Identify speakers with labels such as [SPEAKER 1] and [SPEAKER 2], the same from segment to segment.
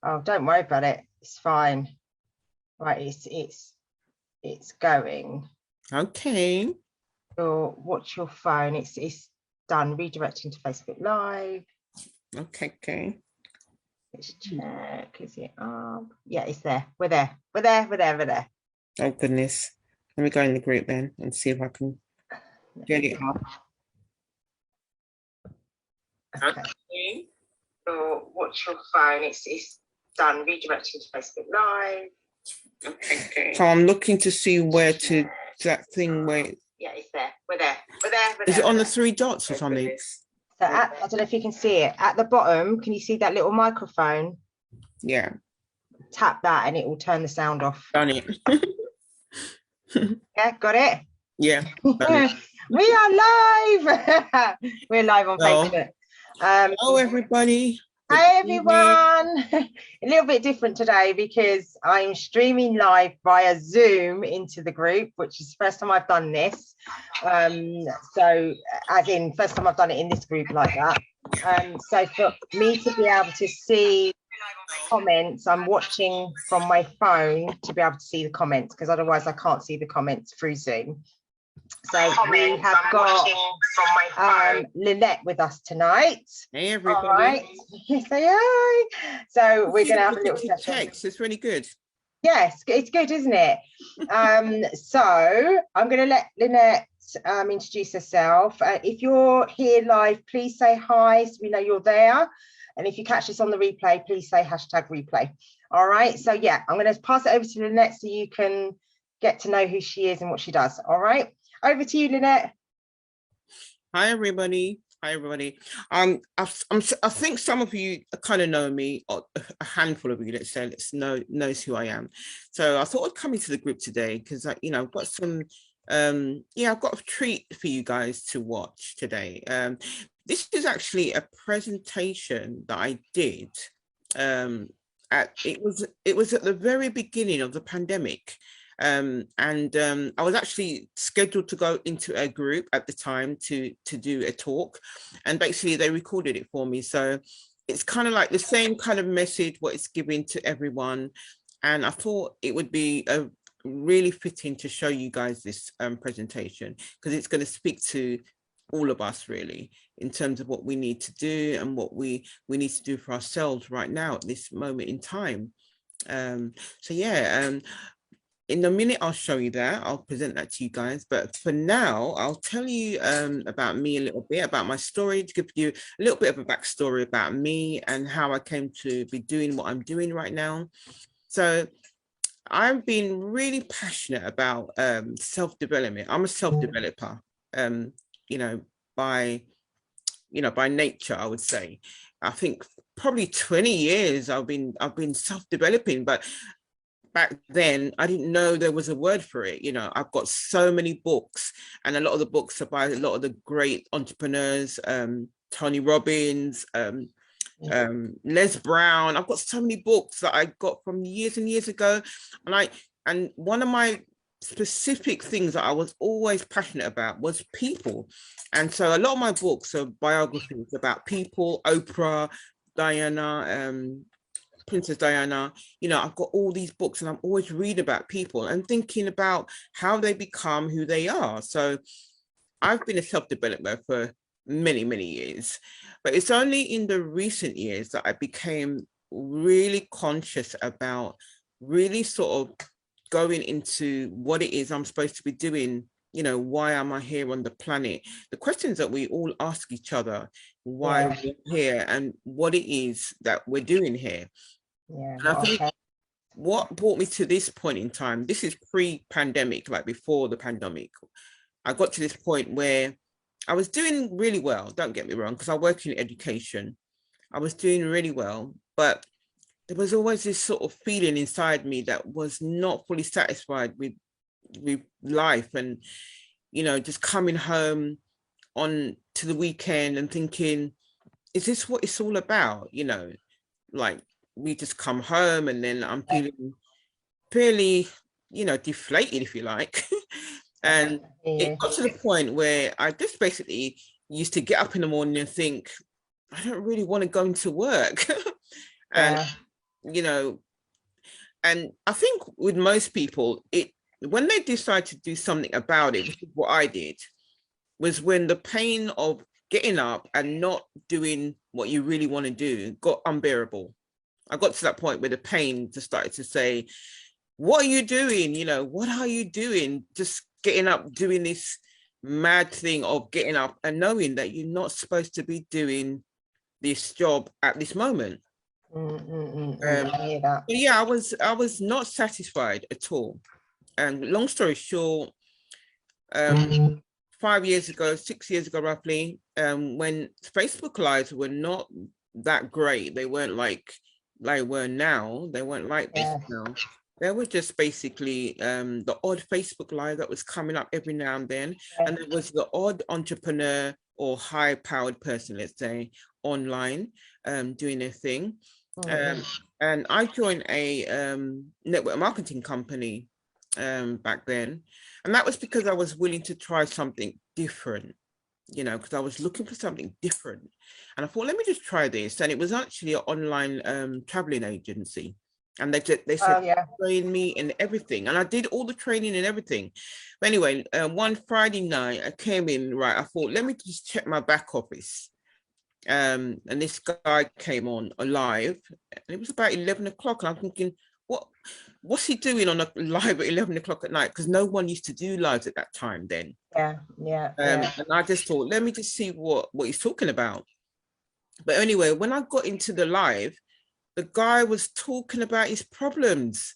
[SPEAKER 1] Oh, don't worry about it. It's fine. Right, it's going.
[SPEAKER 2] Okay.
[SPEAKER 1] Watch your phone. It's done. Redirecting to Facebook Live.
[SPEAKER 2] Okay.
[SPEAKER 1] Let's check. Is it up? Yeah, it's there. We're there. We're there.
[SPEAKER 2] Oh goodness. Let me go in the group then and see if I can get it up.
[SPEAKER 1] Okay. Watch your phone. It's done. Redirecting to Facebook Live.
[SPEAKER 2] Okay. So I'm looking to see where to that thing where.
[SPEAKER 1] Yeah, it's there. We're there.
[SPEAKER 2] Is it on the three dots or something?
[SPEAKER 1] So I don't know if you can see it. At the bottom, can you see that little microphone?
[SPEAKER 2] Yeah.
[SPEAKER 1] Tap that and it will turn the sound off.
[SPEAKER 2] Done it.
[SPEAKER 1] Yeah, got it?
[SPEAKER 2] Yeah.
[SPEAKER 1] We are live. We're live on Facebook.
[SPEAKER 2] Hello, everybody.
[SPEAKER 1] Hi, everyone. A little bit different today because I'm streaming live via Zoom into the group, which is the first time I've done this. So as in first time I've done it in this group like that. So for me to be able to see comments, I'm watching from my phone to be able to see the comments, because otherwise I can't see the comments through Zoom. So we have got Lynette with us tonight.
[SPEAKER 2] Hey, everybody. All
[SPEAKER 1] right. Say hi. So we're going to have a little session.
[SPEAKER 2] Text. It's really good.
[SPEAKER 1] Yes, it's good, isn't it? So I'm going to let Lynette introduce herself. If you're here live, please say hi so we know you're there. And if you catch this on the replay, please say #replay. All right. So yeah, I'm going to pass it over to Lynette so you can get to know who she is and what she does. All right. Over to you, Lynette.
[SPEAKER 2] Hi, everybody. I think some of you kind of know me, or a handful of you, let's say, knows who I am. So I thought I'd come into the group today because I've got some I've got a treat for you guys to watch today. This is actually a presentation that I did. It was at the very beginning of the pandemic. I was actually scheduled to go into a group at the time to do a talk, and basically they recorded it for me. So it's kind of like the same kind of message what it's giving to everyone, and I thought it would be a really fitting to show you guys this presentation, because it's going to speak to all of us really in terms of what we need to do and what we need to do for ourselves right now at this moment in time. In a minute, I'll show you that. I'll present that to you guys. But for now, I'll tell you about me a little bit, about my story, to give you a little bit of a backstory about me and how I came to be doing what I'm doing right now. So I've been really passionate about self-development. I'm a self-developer, by nature, I would say. I think probably 20 years I've been self-developing, but back then I didn't know there was a word for it. I've got so many books, and a lot of the books are by a lot of the great entrepreneurs, Tony Robbins, Les Brown. I've got so many books that I got from years and years ago, and one of my specific things that I was always passionate about was people. And so a lot of my books are biographies about people, Oprah, Diana, Princess Diana. I've got all these books, and I'm always reading about people and thinking about how they become who they are. So I've been a self-developer for many, many years, but it's only in the recent years that I became really conscious about really sort of going into what it is I'm supposed to be doing. Why am I here on the planet? The questions that we all ask each other, why we're here and what it is that we're doing here. Yeah, and I think what brought me to this point in time, this is pre-pandemic, like before the pandemic, I got to this point where I was doing really well, don't get me wrong, because I work in education. I was doing really well, but there was always this sort of feeling inside me that was not fully satisfied with life, and just coming home on to the weekend and thinking, is this what it's all about? Like we just come home and then I'm feeling fairly deflated, if you like. And it got to the point where I just basically used to get up in the morning and think, I don't really want to go into work. And you know, and I think with most people, when they decide to do something about it, which is what I did, was when the pain of getting up and not doing what you really want to do got unbearable. I got to that point where the pain just started to say, what are you doing? You know, what are you doing? Just getting up, doing this mad thing of getting up and knowing that you're not supposed to be doing this job at this moment.
[SPEAKER 1] I hear that.
[SPEAKER 2] Yeah, I was not satisfied at all. And long story short, 5 years ago, 6 years ago, roughly, when Facebook Lives were not that great, they weren't like they were now. They weren't like this now. They were just basically the odd Facebook Live that was coming up every now and then. And there was the odd entrepreneur or high-powered person, let's say, online doing their thing. And I joined a network marketing company back then. And that was because I was willing to try something different, you know, because I was looking for something different. And I thought, let me just try this. And it was actually an online traveling agency. And they said, train me and everything. And I did all the training and everything. But anyway, one Friday night, I came in, right, I thought, let me just check my back office. And this guy came on live, and it was about 11 o'clock. And I'm thinking, what's he doing on a live at 11 o'clock at night? Because no one used to do lives at that time then. And I just thought, let me just see what he's talking about. But anyway, when I got into the live, the guy was talking about his problems.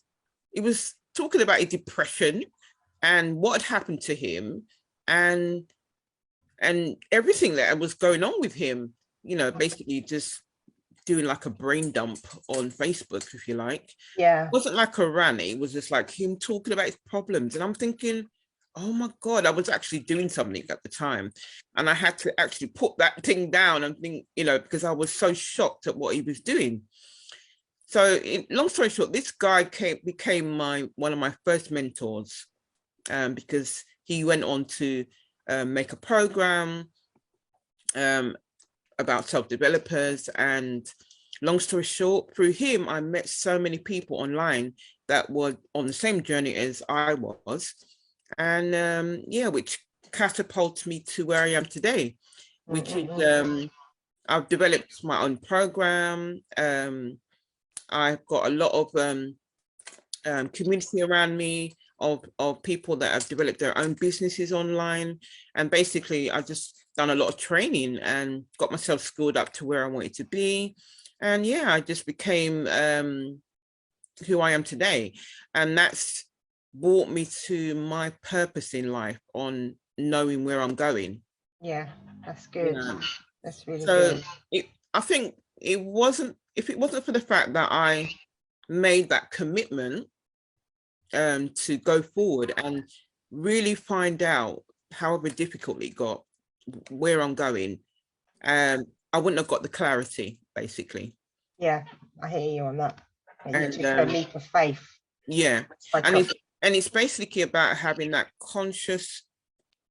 [SPEAKER 2] He was talking about his depression and what had happened to him and everything that was going on with him, you know, basically just doing like a brain dump on Facebook, if you like. It wasn't like a rant, it was just like him talking about his problems. And I'm thinking, oh my God, I was actually doing something at the time. And I had to actually put that thing down and think, you know, because I was so shocked at what he was doing. So long story short, this guy became one of my first mentors because he went on to make a program about self-developers. And long story short, through him, I met so many people online that were on the same journey as I was. And which catapulted me to where I am today, which is I've developed my own program. I've got a lot of community around me of people that have developed their own businesses online. And basically, I've just done a lot of training and got myself schooled up to where I wanted to be. And yeah, I just became who I am today. And that's brought me to my purpose in life on knowing where I'm going.
[SPEAKER 1] Yeah, that's good. You know? That's really
[SPEAKER 2] good.
[SPEAKER 1] So
[SPEAKER 2] I think if it wasn't for the fact that I made that commitment to go forward and really find out, however difficult it got, where I'm going, I wouldn't have got the clarity, basically.
[SPEAKER 1] Yeah, I hear you on that. And you took a leap of faith.
[SPEAKER 2] Yeah, and it's basically about having that conscious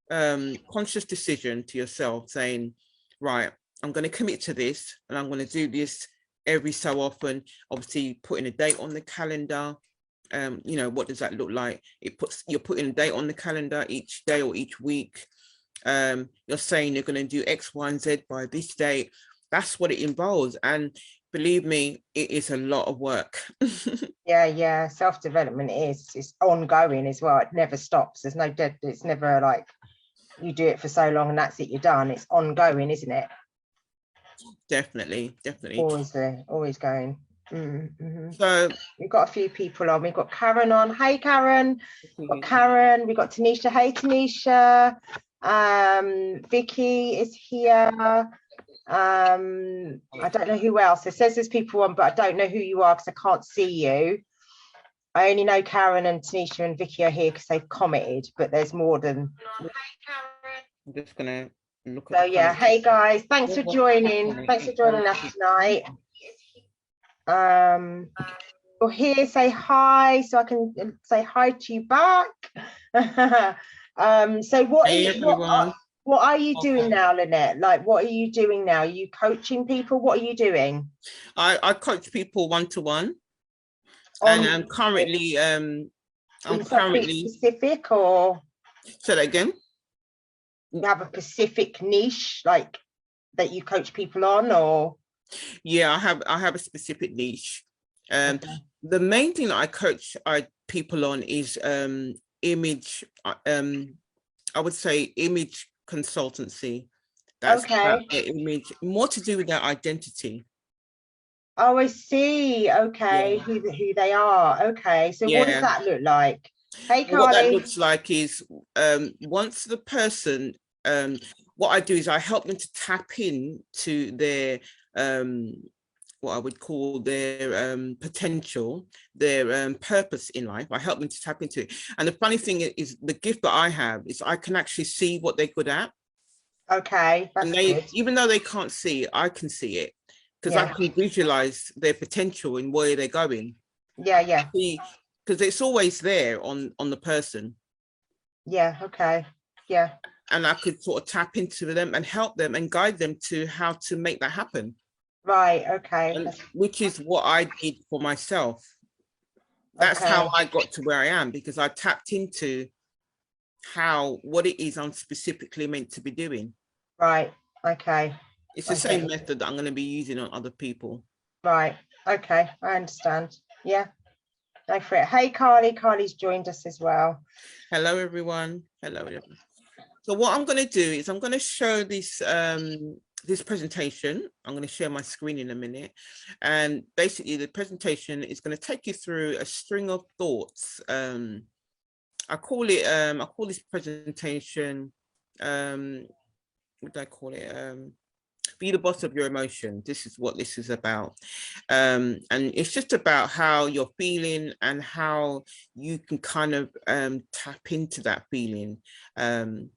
[SPEAKER 2] decision to yourself, saying, right, I'm going to commit to this, and I'm going to do this every so often. Obviously, putting a date on the calendar. You know, what does that look like? You're putting a date on the calendar each day or each week. You're saying you're going to do X, Y, and Z by this date. That's what it involves. And believe me, it is a lot of work.
[SPEAKER 1] Yeah. Self-development it's ongoing as well. It never stops. There's no dead. It's never like you do it for so long and that's it, you're done. It's ongoing, isn't it?
[SPEAKER 2] Definitely.
[SPEAKER 1] Always there, always going.
[SPEAKER 2] So
[SPEAKER 1] we've got a few people on. We've got Karen on. Hey Karen. We've got Karen. We've got Tanisha. Hey Tanisha. Vicky is here. I don't know who else. It says there's people on, but I don't know who you are because I can't see you. I only know Karen and Tanisha and Vicky are here because they've commented, but there's more than.
[SPEAKER 2] Hey Karen. I'm just gonna look at.
[SPEAKER 1] So yeah, hey guys, thanks for joining. Thanks for joining us tonight. You're here, say hi, so I can say hi to you back. So what are you doing now, Lynette? Like, what are you doing now? Are you coaching people? What are you doing?
[SPEAKER 2] I coach people one-to-one. And I'm currently
[SPEAKER 1] specific, or
[SPEAKER 2] say that again.
[SPEAKER 1] You have a specific niche like that you coach people on, or?
[SPEAKER 2] Yeah, I have a specific niche.
[SPEAKER 1] Okay.
[SPEAKER 2] The main thing that I coach people on is image. I would say image consultancy. That's about their image, more to do with their identity.
[SPEAKER 1] Oh, I see. Okay, yeah. Who they are. Okay, so what does that look like? Hey, Carly.
[SPEAKER 2] What that looks like is once the person, what I do is I help them to tap in to their what I would call their potential, their purpose in life. I help them to tap into it. And the funny thing is the gift that I have is I can actually see what they're good at.
[SPEAKER 1] Okay, that's good.
[SPEAKER 2] Even though they can't see it, I can see it because I can visualize their potential and where they're going.
[SPEAKER 1] Yeah.
[SPEAKER 2] Because it's always there on the person.
[SPEAKER 1] Yeah, okay, yeah.
[SPEAKER 2] And I could sort of tap into them and help them and guide them to how to make that happen.
[SPEAKER 1] Right, okay.
[SPEAKER 2] Which is what I did for myself. That's how I got to where I am, because I tapped into what it is I'm specifically meant to be doing.
[SPEAKER 1] Right, okay.
[SPEAKER 2] It's the same method that I'm going to be using on other people.
[SPEAKER 1] Right, okay, I understand. Yeah, go for it. Hey, Carly. Carly's joined us as well.
[SPEAKER 2] Hello, everyone. Hello, everyone. So what I'm going to do is I'm going to show this this presentation. I'm going to share my screen in a minute, and basically the presentation is going to take you through a string of thoughts. I call this presentation, what do I call it? Be the boss of your emotion. This is what this is about. And it's just about how you're feeling and how you can kind of tap into that feeling. And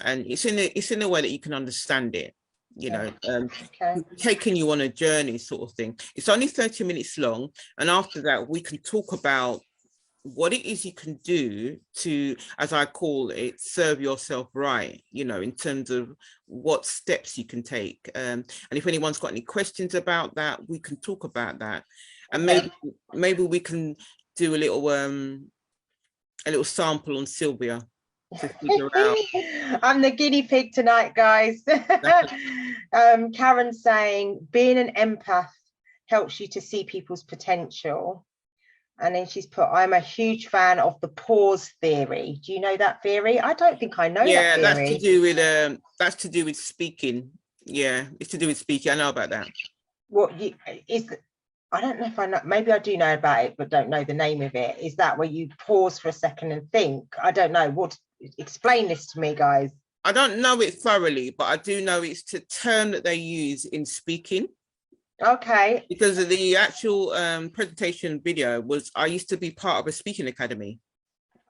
[SPEAKER 2] it's in a way that you can understand it, you know, taking you on a journey sort of thing. It's only 30 minutes long. And after that, we can talk about what it is you can do to, as I call it, serve yourself right, you know, in terms of what steps you can take. And if anyone's got any questions about that, we can talk about that. And maybe we can do a little sample on Sylvia to figure out.
[SPEAKER 1] I'm the guinea pig tonight, guys. Karen's saying being an empath helps you to see people's potential. And then she's put, I'm a huge fan of the pause theory. Do you know that theory? I don't think I know that theory.
[SPEAKER 2] Yeah, that's to do with speaking. Yeah, it's to do with speaking. I know about that.
[SPEAKER 1] I don't know if I know, maybe I do know about it, but don't know the name of it. Is that where you pause for a second and think? I don't know. Explain this to me, guys.
[SPEAKER 2] I don't know it thoroughly, but I do know it's a term that they use in speaking.
[SPEAKER 1] Okay.
[SPEAKER 2] Because of the actual presentation video I used to be part of a speaking academy.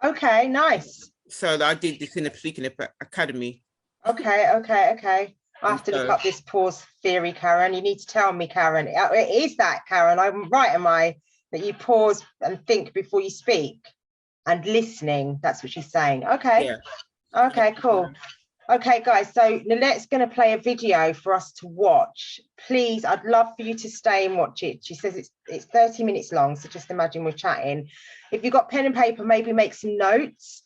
[SPEAKER 1] Okay, nice.
[SPEAKER 2] So I did this in a speaking academy.
[SPEAKER 1] Okay. I have to look up this pause theory, Karen. You need to tell me, Karen. It is that, Karen. I'm right, am I? That you pause and think before you speak and listening. That's what she's saying. Okay. Yeah. Okay, cool. Okay, guys, so Lynette's going to play a video for us to watch. Please, I'd love for you to stay and watch it. She says it's 30 minutes long, so just imagine we're chatting. If you've got pen and paper, maybe make some notes.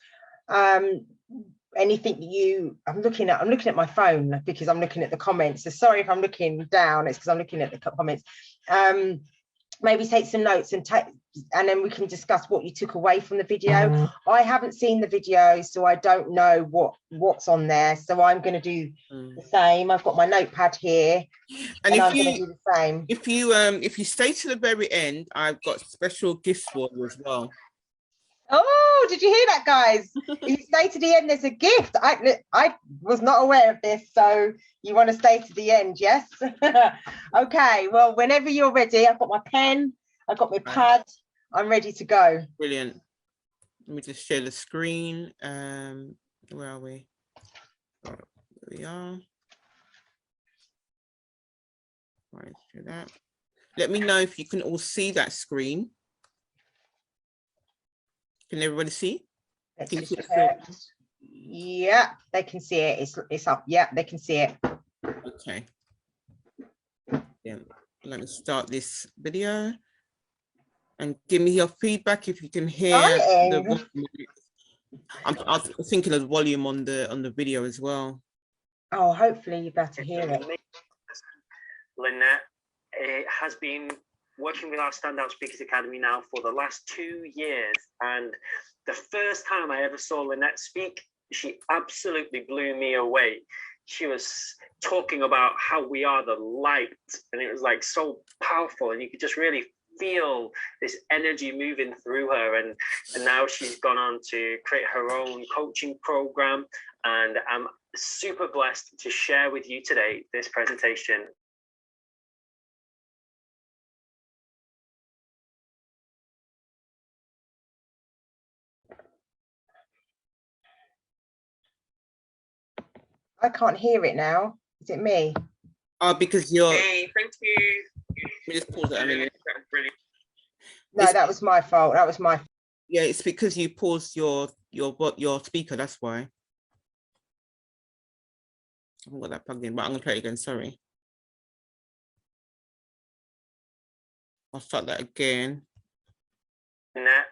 [SPEAKER 1] Anything I'm looking at my phone because I'm looking at the comments. So sorry if I'm looking down, it's because I'm looking at the comments. Maybe take some notes and then we can discuss what you took away from the video. I haven't seen the video, so I don't know what's on there. So I'm going to do the same. I've got my notepad here, and I'm going to do the same.
[SPEAKER 2] If you stay to the very end, I've got special gifts for you as well.
[SPEAKER 1] Oh, did you hear that, guys? If you stay to the end, there's a gift. I was not aware of this, so you want to stay to the end, yes? Okay, well, whenever you're ready, I've got my pen, I've got my pad, I'm ready to go.
[SPEAKER 2] Brilliant. Let me just share the screen. Where are we? There we are. Right, do that. Let me know if you can all see that screen. Can everybody see?
[SPEAKER 1] Yeah, they can see it. It's up. Yeah, they can see it.
[SPEAKER 2] Okay. Yeah. Let me start this video. And give me your feedback if you can hear the volume. I'm thinking of the volume on the video as well.
[SPEAKER 1] Oh, hopefully you better hear it.
[SPEAKER 3] Lynette has been working with our Standout Speakers Academy now for the last 2 years. And the first time I ever saw Lynette speak, she absolutely blew me away. She was talking about how we are the light, and it was like so powerful, and you could just really feel this energy moving through her. And now she's gone on to create her own coaching program, and I'm super blessed to share with you today this presentation.
[SPEAKER 1] I can't hear it now. Is it me?
[SPEAKER 2] Because you're.
[SPEAKER 3] Hey, thank you.
[SPEAKER 2] Let me just pause it a minute.
[SPEAKER 3] Brilliant.
[SPEAKER 1] No, that was my fault. That was my.
[SPEAKER 2] Yeah, it's because you paused your speaker. That's why. I haven't got that plugged in, but I'm gonna try it again. Sorry. I'll start that again.
[SPEAKER 3] Lynette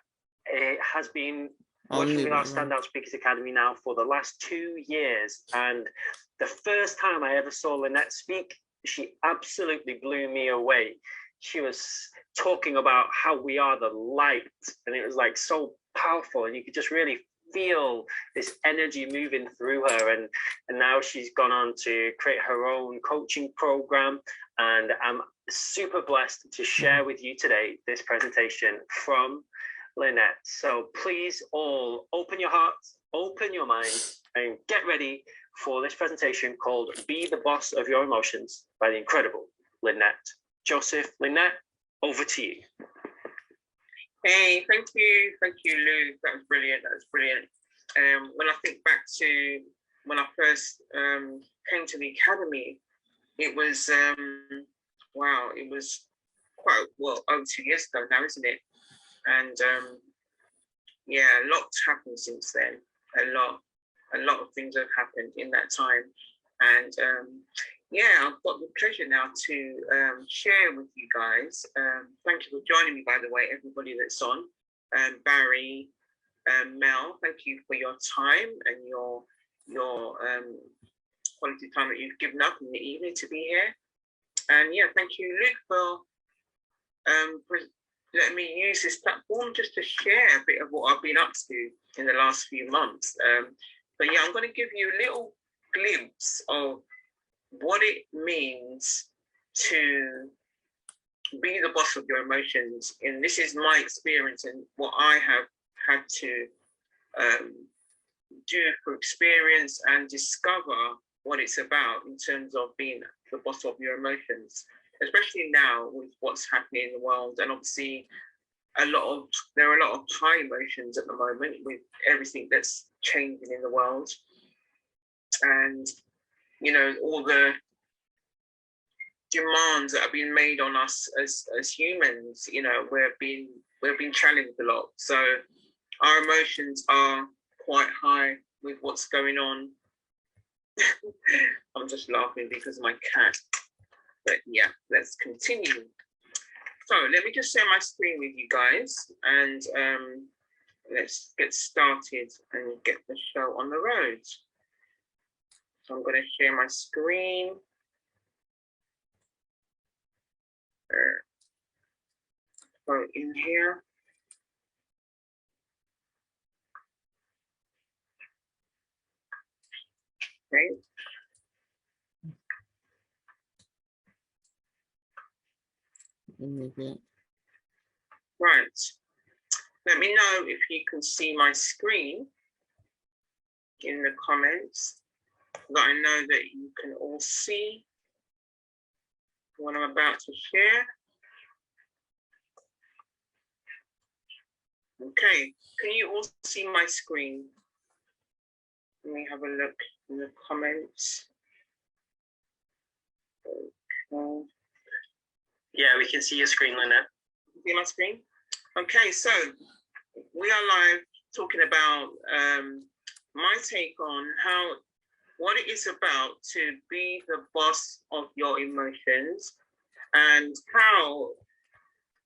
[SPEAKER 3] has been working with our Standout Speakers Academy now for the last 2 years. And the first time I ever saw Lynette speak, she absolutely blew me away. She was talking about how we are the light, and it was like so powerful, and you could just really feel this energy moving through her. And now she's gone on to create her own coaching program, and I'm super blessed to share with you today this presentation from Lynette. So please all open your hearts, open your minds, and get ready for this presentation called Be the Boss of Your Emotions by the incredible Lynette Joseph. Lynette, over to you.
[SPEAKER 4] Hey, thank you, Lou. That was brilliant. That was brilliant. When I think back to when I first came to the academy, it was wow. It was quite over 2 years ago now, isn't it? And yeah, a lot's happened since then. A lot of things have happened in that time. And yeah, I've got the pleasure now to share with you guys. Thank you for joining me, by the way, everybody that's on. Barry, Mel, thank you for your time and your quality time that you've given up in the evening to be here. And yeah, thank you, Luke, for letting me use this platform just to share a bit of what I've been up to in the last few months. But yeah, I'm going to give you a little glimpse of what it means to be the boss of your emotions. And this is my experience and what I have had to do for experience and discover what it's about in terms of being the boss of your emotions, especially now with what's happening in the world. And obviously there are a lot of high emotions at the moment with everything that's changing in the world. And, you know, all the demands that have been made on us as humans, you know, we're being challenged a lot. So our emotions are quite high with what's going on. I'm just laughing because of my cat. But yeah, let's continue. So let me just share my screen with you guys, and let's get started and get the show on the road. So I'm going to share my screen. So in here. Okay. Right. Let me know if you can see my screen in the comments, that I know that you can all see what I'm about to share. Okay, can you all see my screen? Let me have a look in the comments. Okay.
[SPEAKER 3] Yeah, we can see your screen, Lynette.
[SPEAKER 4] See my screen? Okay, so we are live talking about my take on what it is about to be the boss of your emotions, and how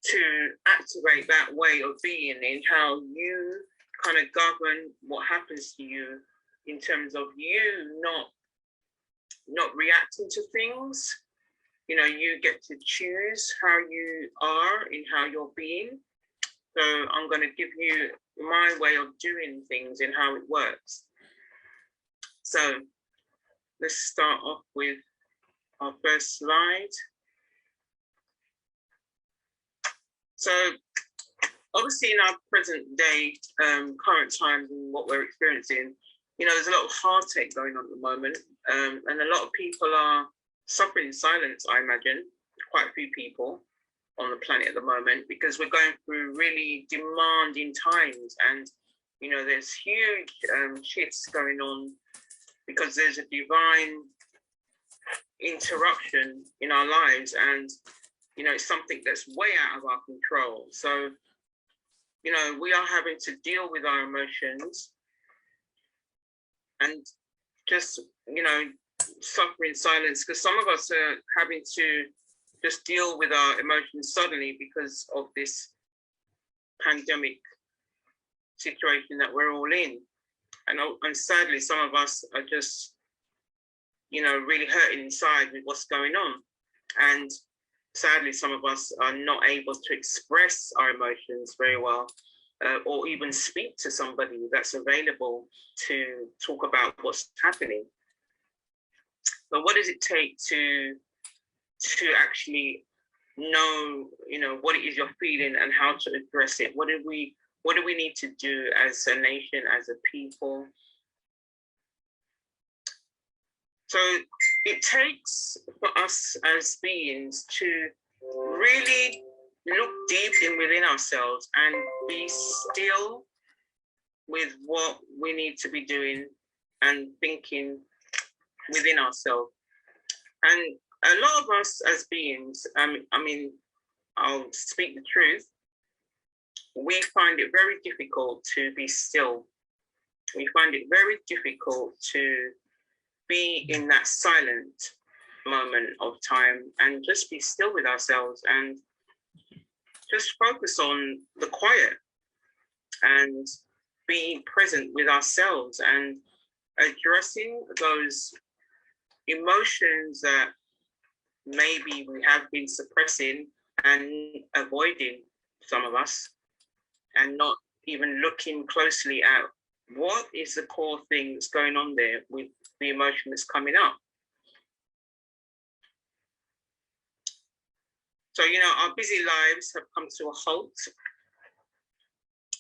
[SPEAKER 4] to activate that way of being in how you kind of govern what happens to you in terms of you not reacting to things. You know, you get to choose how you are in how you're being. So I'm going to give you my way of doing things and how it works. So let's start off with our first slide. So obviously in our present day, current times and what we're experiencing, you know, there's a lot of heartache going on at the moment. And a lot of people are suffering in silence, I imagine, quite a few people on the planet at the moment, because we're going through really demanding times. And, you know, there's huge shifts going on because there's a divine interruption in our lives. And, you know, it's something that's way out of our control. So, you know, we are having to deal with our emotions and just, you know, suffer in silence, because some of us are having to just deal with our emotions suddenly because of this pandemic situation that we're all in. And sadly, some of us are just, you know, really hurting inside with what's going on. And sadly, some of us are not able to express our emotions very well, or even speak to somebody that's available to talk about what's happening. But what does it take to actually know, you know, what it is you're feeling and how to address it? What do we need to do as a nation, as a people? So it takes for us as beings to really look deep within ourselves and be still with what we need to be doing and thinking within ourselves. And a lot of us as beings, I mean, I'll speak the truth, we find it very difficult to be still. We find it very difficult to be in that silent moment of time and just be still with ourselves and just focus on the quiet and being present with ourselves and addressing those emotions that maybe we have been suppressing and avoiding, some of us, and not even looking closely at what is the core thing that's going on there with the emotion that's coming up. So, you know, our busy lives have come to a halt,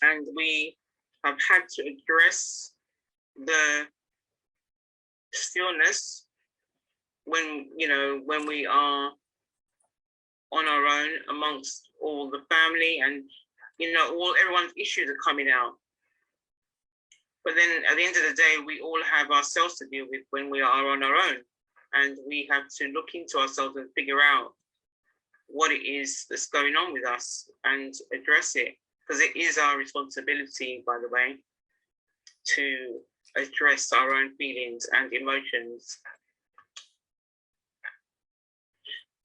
[SPEAKER 4] and we have had to address the stillness when, you know, when we are on our own amongst all the family and, you know, everyone's issues are coming out. But then at the end of the day, we all have ourselves to deal with when we are on our own. And we have to look into ourselves and figure out what it is that's going on with us and address it. Because it is our responsibility, by the way, to address our own feelings and emotions.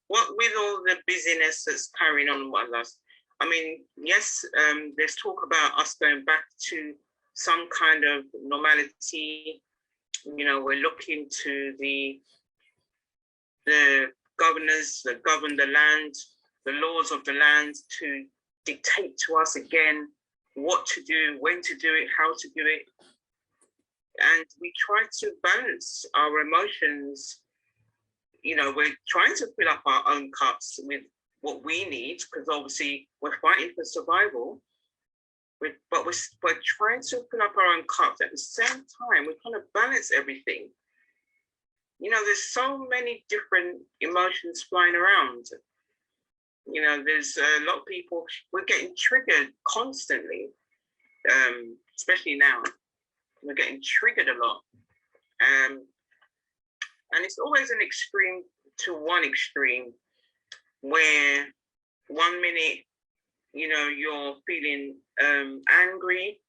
[SPEAKER 4] What with all the busyness that's carrying on with us, I mean, yes, there's talk about us going back to some kind of normality. You know, we're looking to the governors that govern the land, the laws of the land, to dictate to us again what to do, when to do it, how to do it. And we try to balance our emotions. You know, we're trying to fill up our own cups with what we need, because obviously we're fighting for survival. But we're trying to fill up our own cups. At the same time, we're trying to balance everything. You know, there's so many different emotions flying around. You know, there's a lot of people, we're getting triggered constantly, especially now. We're getting triggered a lot. And it's always an extreme to one extreme, where 1 minute, you know, you're feeling angry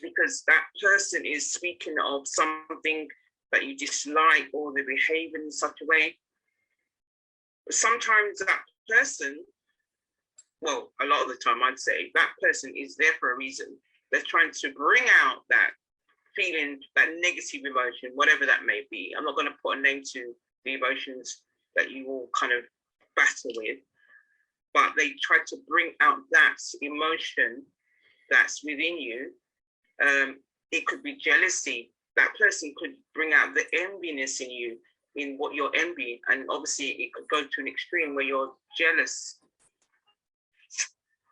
[SPEAKER 4] because that person is speaking of something that you dislike or they behave in such a way. But sometimes that person well, a lot of the time I'd say that person is there for a reason. They're trying to bring out that feeling, that negative emotion, whatever that may be. I'm not going to put a name to the emotions that you all kind of battle with, but they try to bring out that emotion that's within you. It could be jealousy. That person could bring out the enviness in you, in what you're envying, and obviously it could go to an extreme where you're jealous.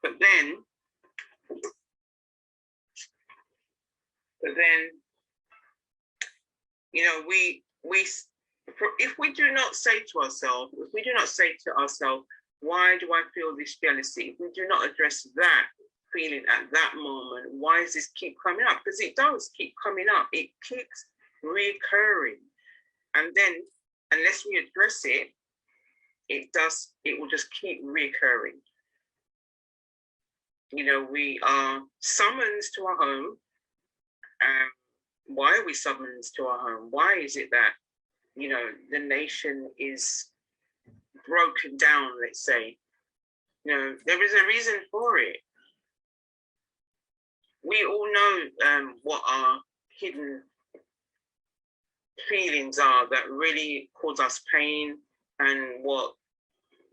[SPEAKER 4] But then, you know, if we do not say to ourselves, why do I feel this jealousy? If we do not address that feeling at that moment, why does this keep coming up? Because it does keep coming up. It keeps reoccurring. And then, unless we address it, it will just keep reoccurring. You know, we are summoned to our home. Why are we summoned to our home? Why is it that, you know, the nation is broken down, let's say? You know, there is a reason for it. We all know what our hidden feelings are that really cause us pain, and what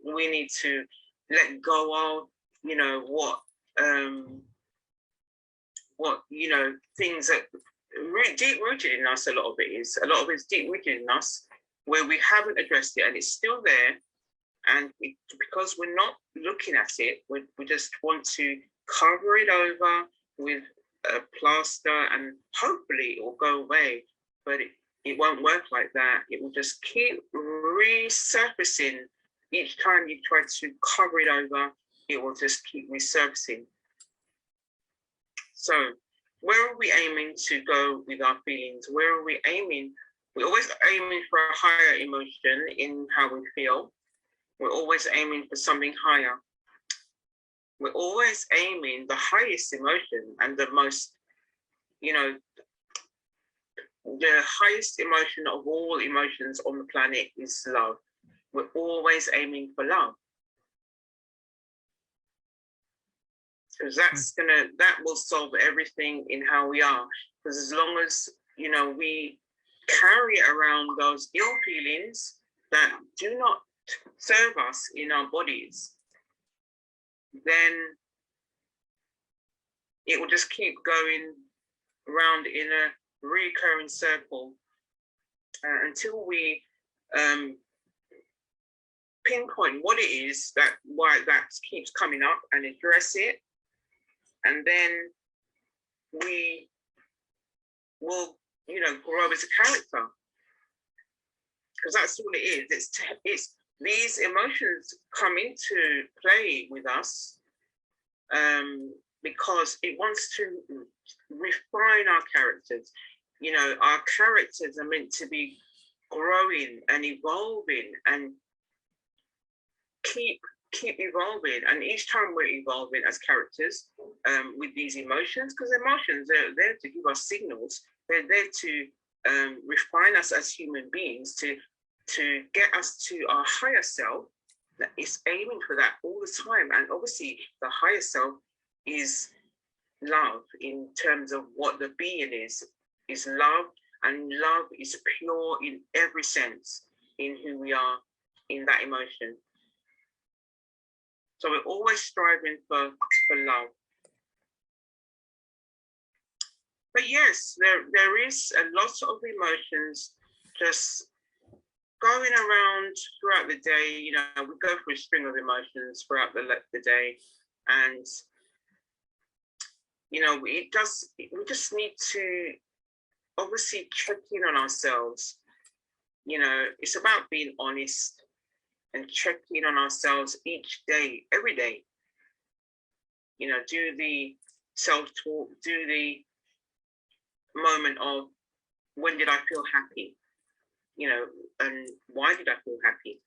[SPEAKER 4] we need to let go of, you know, what you know, things that deep rooted in us. A lot of it's deep rooted in us, where we haven't addressed it and it's still there, and because we're not looking at it, we just want to cover it over with a plaster and hopefully it will go away, but it won't work like that. It will just keep resurfacing. Each time you try to cover it over, it will just keep resurfacing. So where are we aiming to go with our feelings? Where are we aiming? We're always aiming for a higher emotion in how we feel. We're always aiming for something higher. We're always aiming the highest emotion, and the most, you know, the highest emotion of all emotions on the planet is love. We're always aiming for love. Because that will solve everything in how we are. Because as long as, you know, we carry around those ill feelings that do not serve us in our bodies, then it will just keep going around in a recurring circle until we pinpoint what it is, why that keeps coming up, and address it. And then we will, you know, grow as a character, because that's all it is. It's these emotions come into play with us because it wants to refine our characters. You know, our characters are meant to be growing and evolving and keep evolving. And each time we're evolving as characters with these emotions, because emotions are there to give us signals. They're there to refine us as human beings, to get us to our higher self. That is aiming for that all the time. And obviously the higher self is love, in terms of what the being is love, and love is pure in every sense in who we are in that emotion. So we're always striving for love. But yes, there is a lot of emotions just going around throughout the day. You know, we go through a string of emotions throughout the day, and you know, we just need to obviously check in on ourselves. You know, it's about being honest and checking on ourselves each day, every day. You know, do the self-talk, do the moment of when did I feel happy? You know, and why did I feel happy?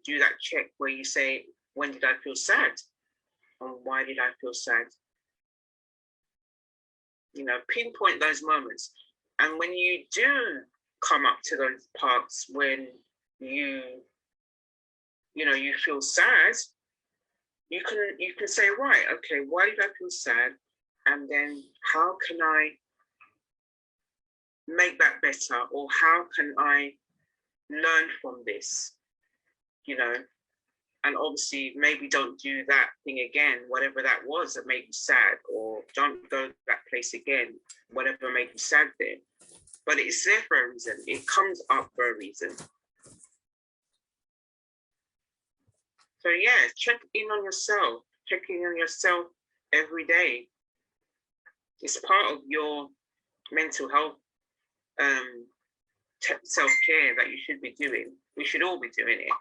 [SPEAKER 4] Do that check where you say, when did I feel sad? And why did I feel sad? You know, pinpoint those moments. And when you do come up to those parts when you feel sad, you can say, right, okay, why did I feel sad? And then how can I make that better? Or how can I learn from this? You know, and obviously maybe don't do that thing again, whatever that was that made you sad, or don't go to that place again, whatever made you sad there. But it's there for a reason. It comes up for a reason. So yeah, check in on yourself. Checking on yourself every day. It's part of your mental health self-care that you should be doing. We should all be doing it.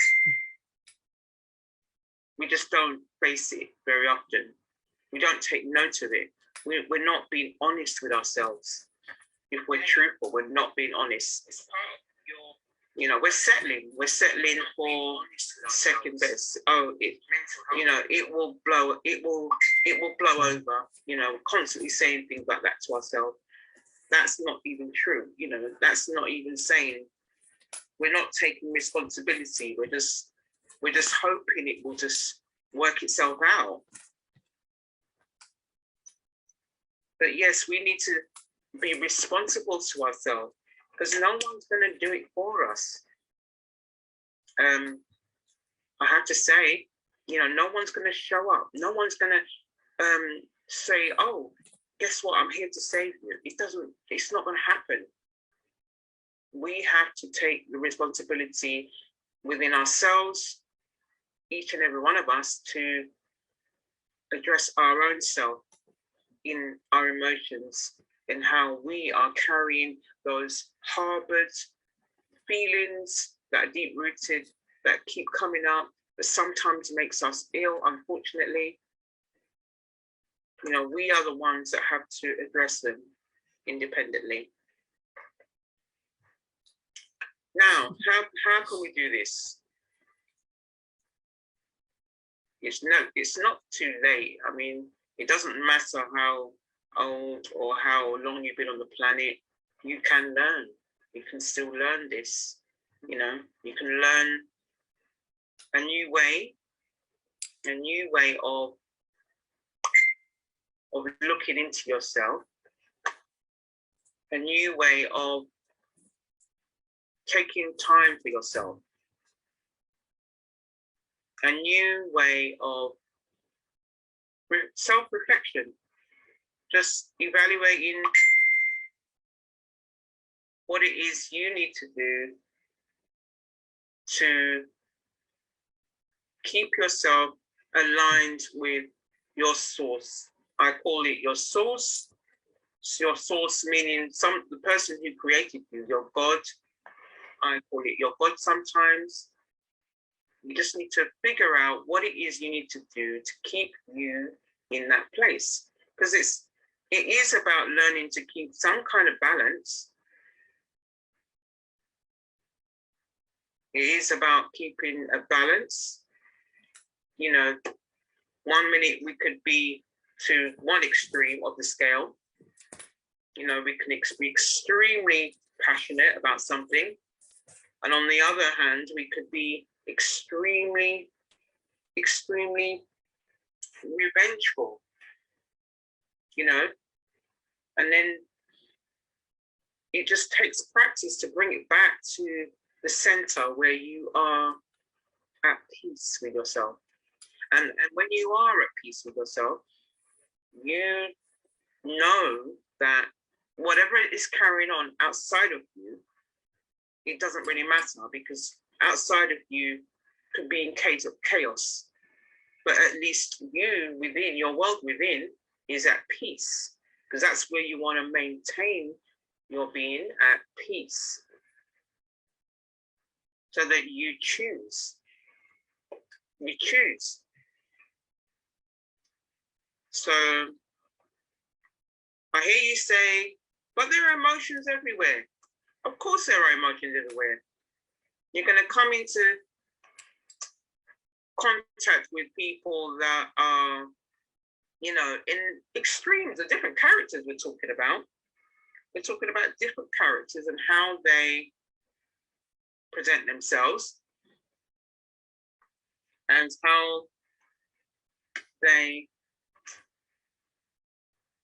[SPEAKER 4] We just don't face it very often. We don't take note of it. We're not being honest with ourselves. If we're truthful, we're not being honest. It's part of your, you know, we're settling for second best. Oh, it, you know, it will blow over, you know, constantly saying things like that to ourselves. That's not even true. You know, that's not even saying, we're not taking responsibility. We're just hoping it will just work itself out. But yes, we need to be responsible to ourselves, because no one's going to do it for us. I have to say, you know, no one's going to show up. No one's going to say, oh, guess what? I'm here to save you. It's not going to happen. We have to take the responsibility within ourselves, each and every one of us, to address our own self in our emotions and how we are carrying those harbored feelings that are deep rooted, that keep coming up, that sometimes makes us ill, unfortunately. You know, we are the ones that have to address them independently. Now, how can we do this? It's not too late. I mean, it doesn't matter how old or how long you've been on the planet. You can learn. You can still learn this. You know, you can learn a new way of looking into yourself, a new way of taking time for yourself, a new way of self-reflection, just evaluating what it is you need to do to keep yourself aligned with your source. I call it your source. Your source meaning the person who created you, your God. I call it your God sometimes. You just need to figure out what it is you need to do to keep you in that place. Because it is about learning to keep some kind of balance. It is about keeping a balance. You know, 1 minute we could be to one extreme of the scale. You know, we can be extremely passionate about something. And on the other hand, we could be extremely, extremely revengeful, you know, and then it just takes practice to bring it back to the center where you are at peace with yourself. And when you are at peace with yourself, you know that whatever is carrying on outside of you, it doesn't really matter, because outside of you could be in case of chaos, but at least you within, your world within, is at peace, because that's where you want to maintain your being at peace, so that you choose. You choose. So I hear you say, but there are emotions everywhere. Of course there are emotions everywhere. You're going to come into contact with people that are, you know, in extremes, the different characters we're talking about. We're talking about different characters and how they present themselves and how they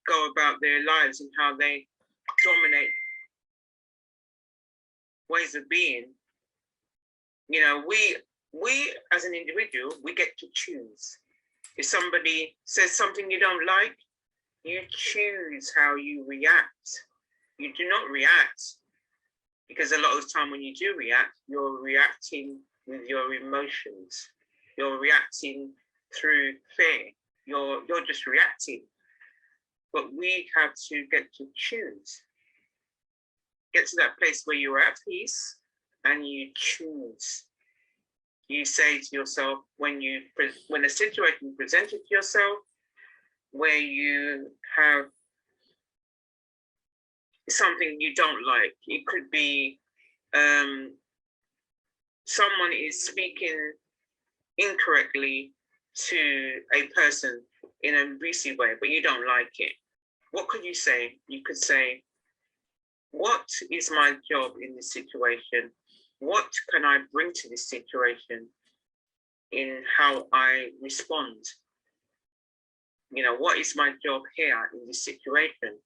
[SPEAKER 4] go about their lives and how they dominate ways of being. You know, we as an individual, we get to choose. If somebody says something you don't like, you choose how you react. You do not react, because a lot of the time when you do react, you're reacting with your emotions. You're reacting through fear. You're just reacting. But we have to get to choose. Get to that place where you're at peace and you choose. You say to yourself, when a situation presented to yourself, where you have something you don't like, it could be someone is speaking incorrectly to a person in an abusive way, but you don't like it. What could you say? You could say, what is my job in this situation? What can I bring to this situation in how I respond? You know, what is my job here in this situation?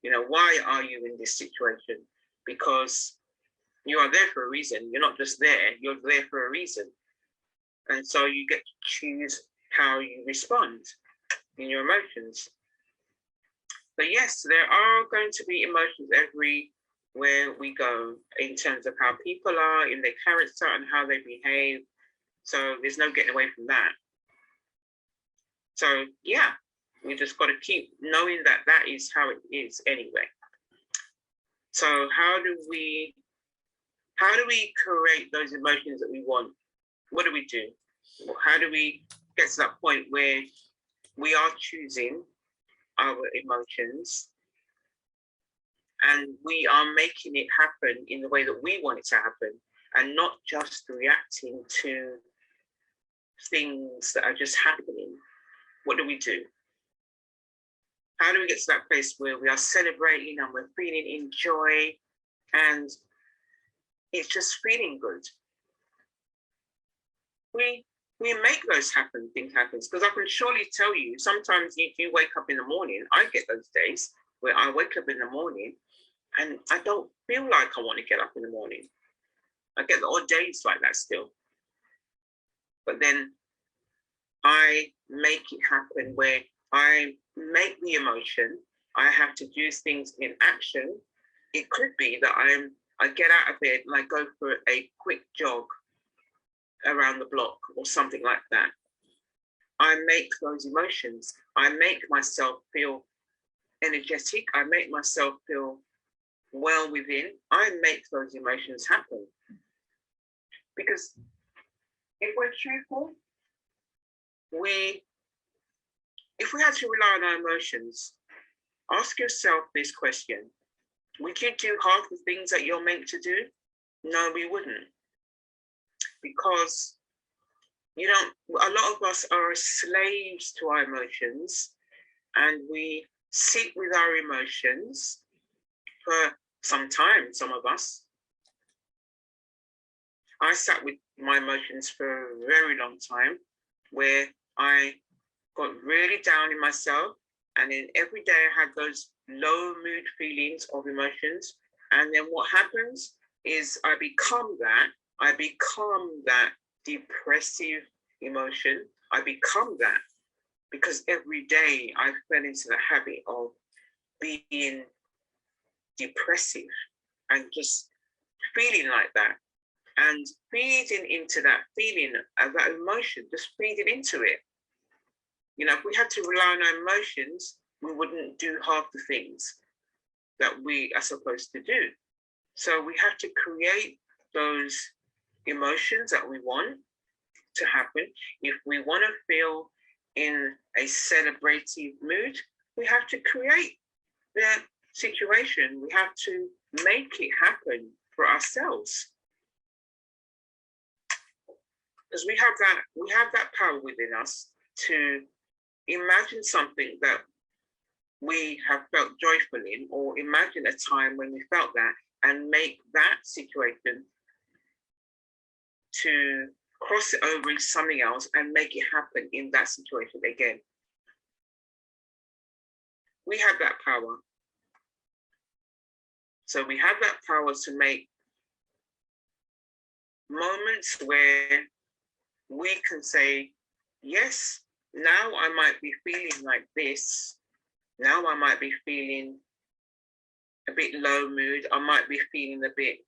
[SPEAKER 4] You know, why are you in this situation? Because you are there for a reason. You're not just there, you're there for a reason. And so you get to choose how you respond in your emotions. But yes, there are going to be emotions everywhere we go in terms of how people are, in their character and how they behave. So there's no getting away from that. So yeah, we just got to keep knowing that that is how it is anyway. So how do we create those emotions that we want? What do we do? How do we get to that point where we are choosing our emotions and we are making it happen in the way that we want it to happen, and not just reacting to things that are just happening? What do we do? How do we get to that place where we are celebrating and we're feeling in joy and it's just feeling good? We make those things happen, because I can surely tell you, sometimes if you wake up in the morning, I get those days where I wake up in the morning and I don't feel like I want to get up in the morning. I get the odd days like that still. But then I make it happen where I make the emotion, I have to do things in action. It could be that I get out of bed and I go for a quick jog around the block or something like that. I make those emotions. I make myself feel energetic. I make myself feel well within. I make those emotions happen. Because if we're truthful, if we had to rely on our emotions, ask yourself this question: would you do half the things that you're meant to do? No, we wouldn't. Because a lot of us are slaves to our emotions, and we sit with our emotions for some time, some of us. I sat with my emotions for a very long time, where I got really down in myself, and then every day I had those low mood feelings of emotions. And then what happens is I become that depressive emotion. I become that because every day I fell into the habit of being depressive and just feeling like that, and feeding into that feeling of that emotion, just feeding into it. If we had to rely on our emotions, we wouldn't do half the things that we are supposed to do. So we have to create those emotions that we want to happen. If we want to feel in a celebrative mood, we have to create the situation. We have to make it happen for ourselves. Because we have that power within us to imagine something that we have felt joyful in, or imagine a time when we felt that, and make that situation to cross it over into something else and make it happen in that situation again. We have that power. So we have that power to make moments where we can say, yes, now I might be feeling like this. Now I might be feeling a bit low mood. I might be feeling a bit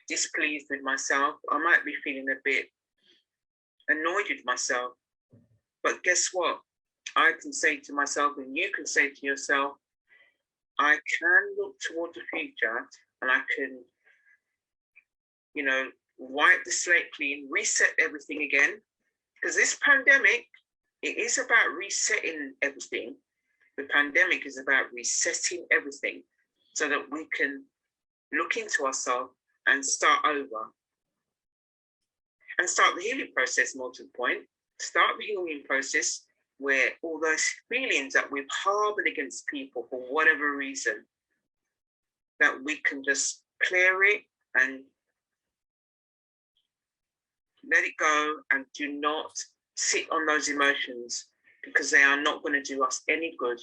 [SPEAKER 4] displeased with myself. I might be feeling a bit annoyed with myself. But guess what? I can say to myself, and you can say to yourself, I can look toward the future and I can, you know, wipe the slate clean, reset everything again. Because this pandemic, it is about resetting everything. The pandemic is about resetting everything so that we can look into ourselves and start over. And start the healing process, more to the point. Start the healing process where all those feelings that we've harbored against people for whatever reason, that we can just clear it and let it go and do not sit on those emotions, because they are not going to do us any good,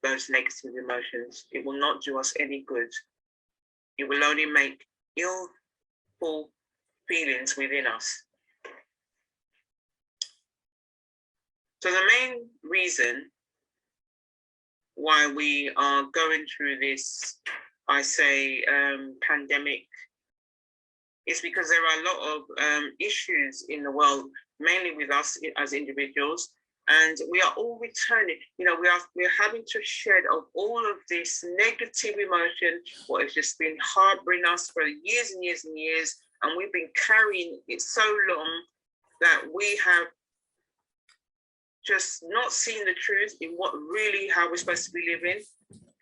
[SPEAKER 4] those negative emotions. It will not do us any good. It will only make ill feelings within us. So the main reason why we are going through this, I say, pandemic, is because there are a lot of issues in the world, mainly with us as individuals, and we are all returning. You know, we're having to shed of all of this negative emotion, what has just been harboring us for years and years and years, and we've been carrying it so long that we have just not seen the truth in what really how we're supposed to be living,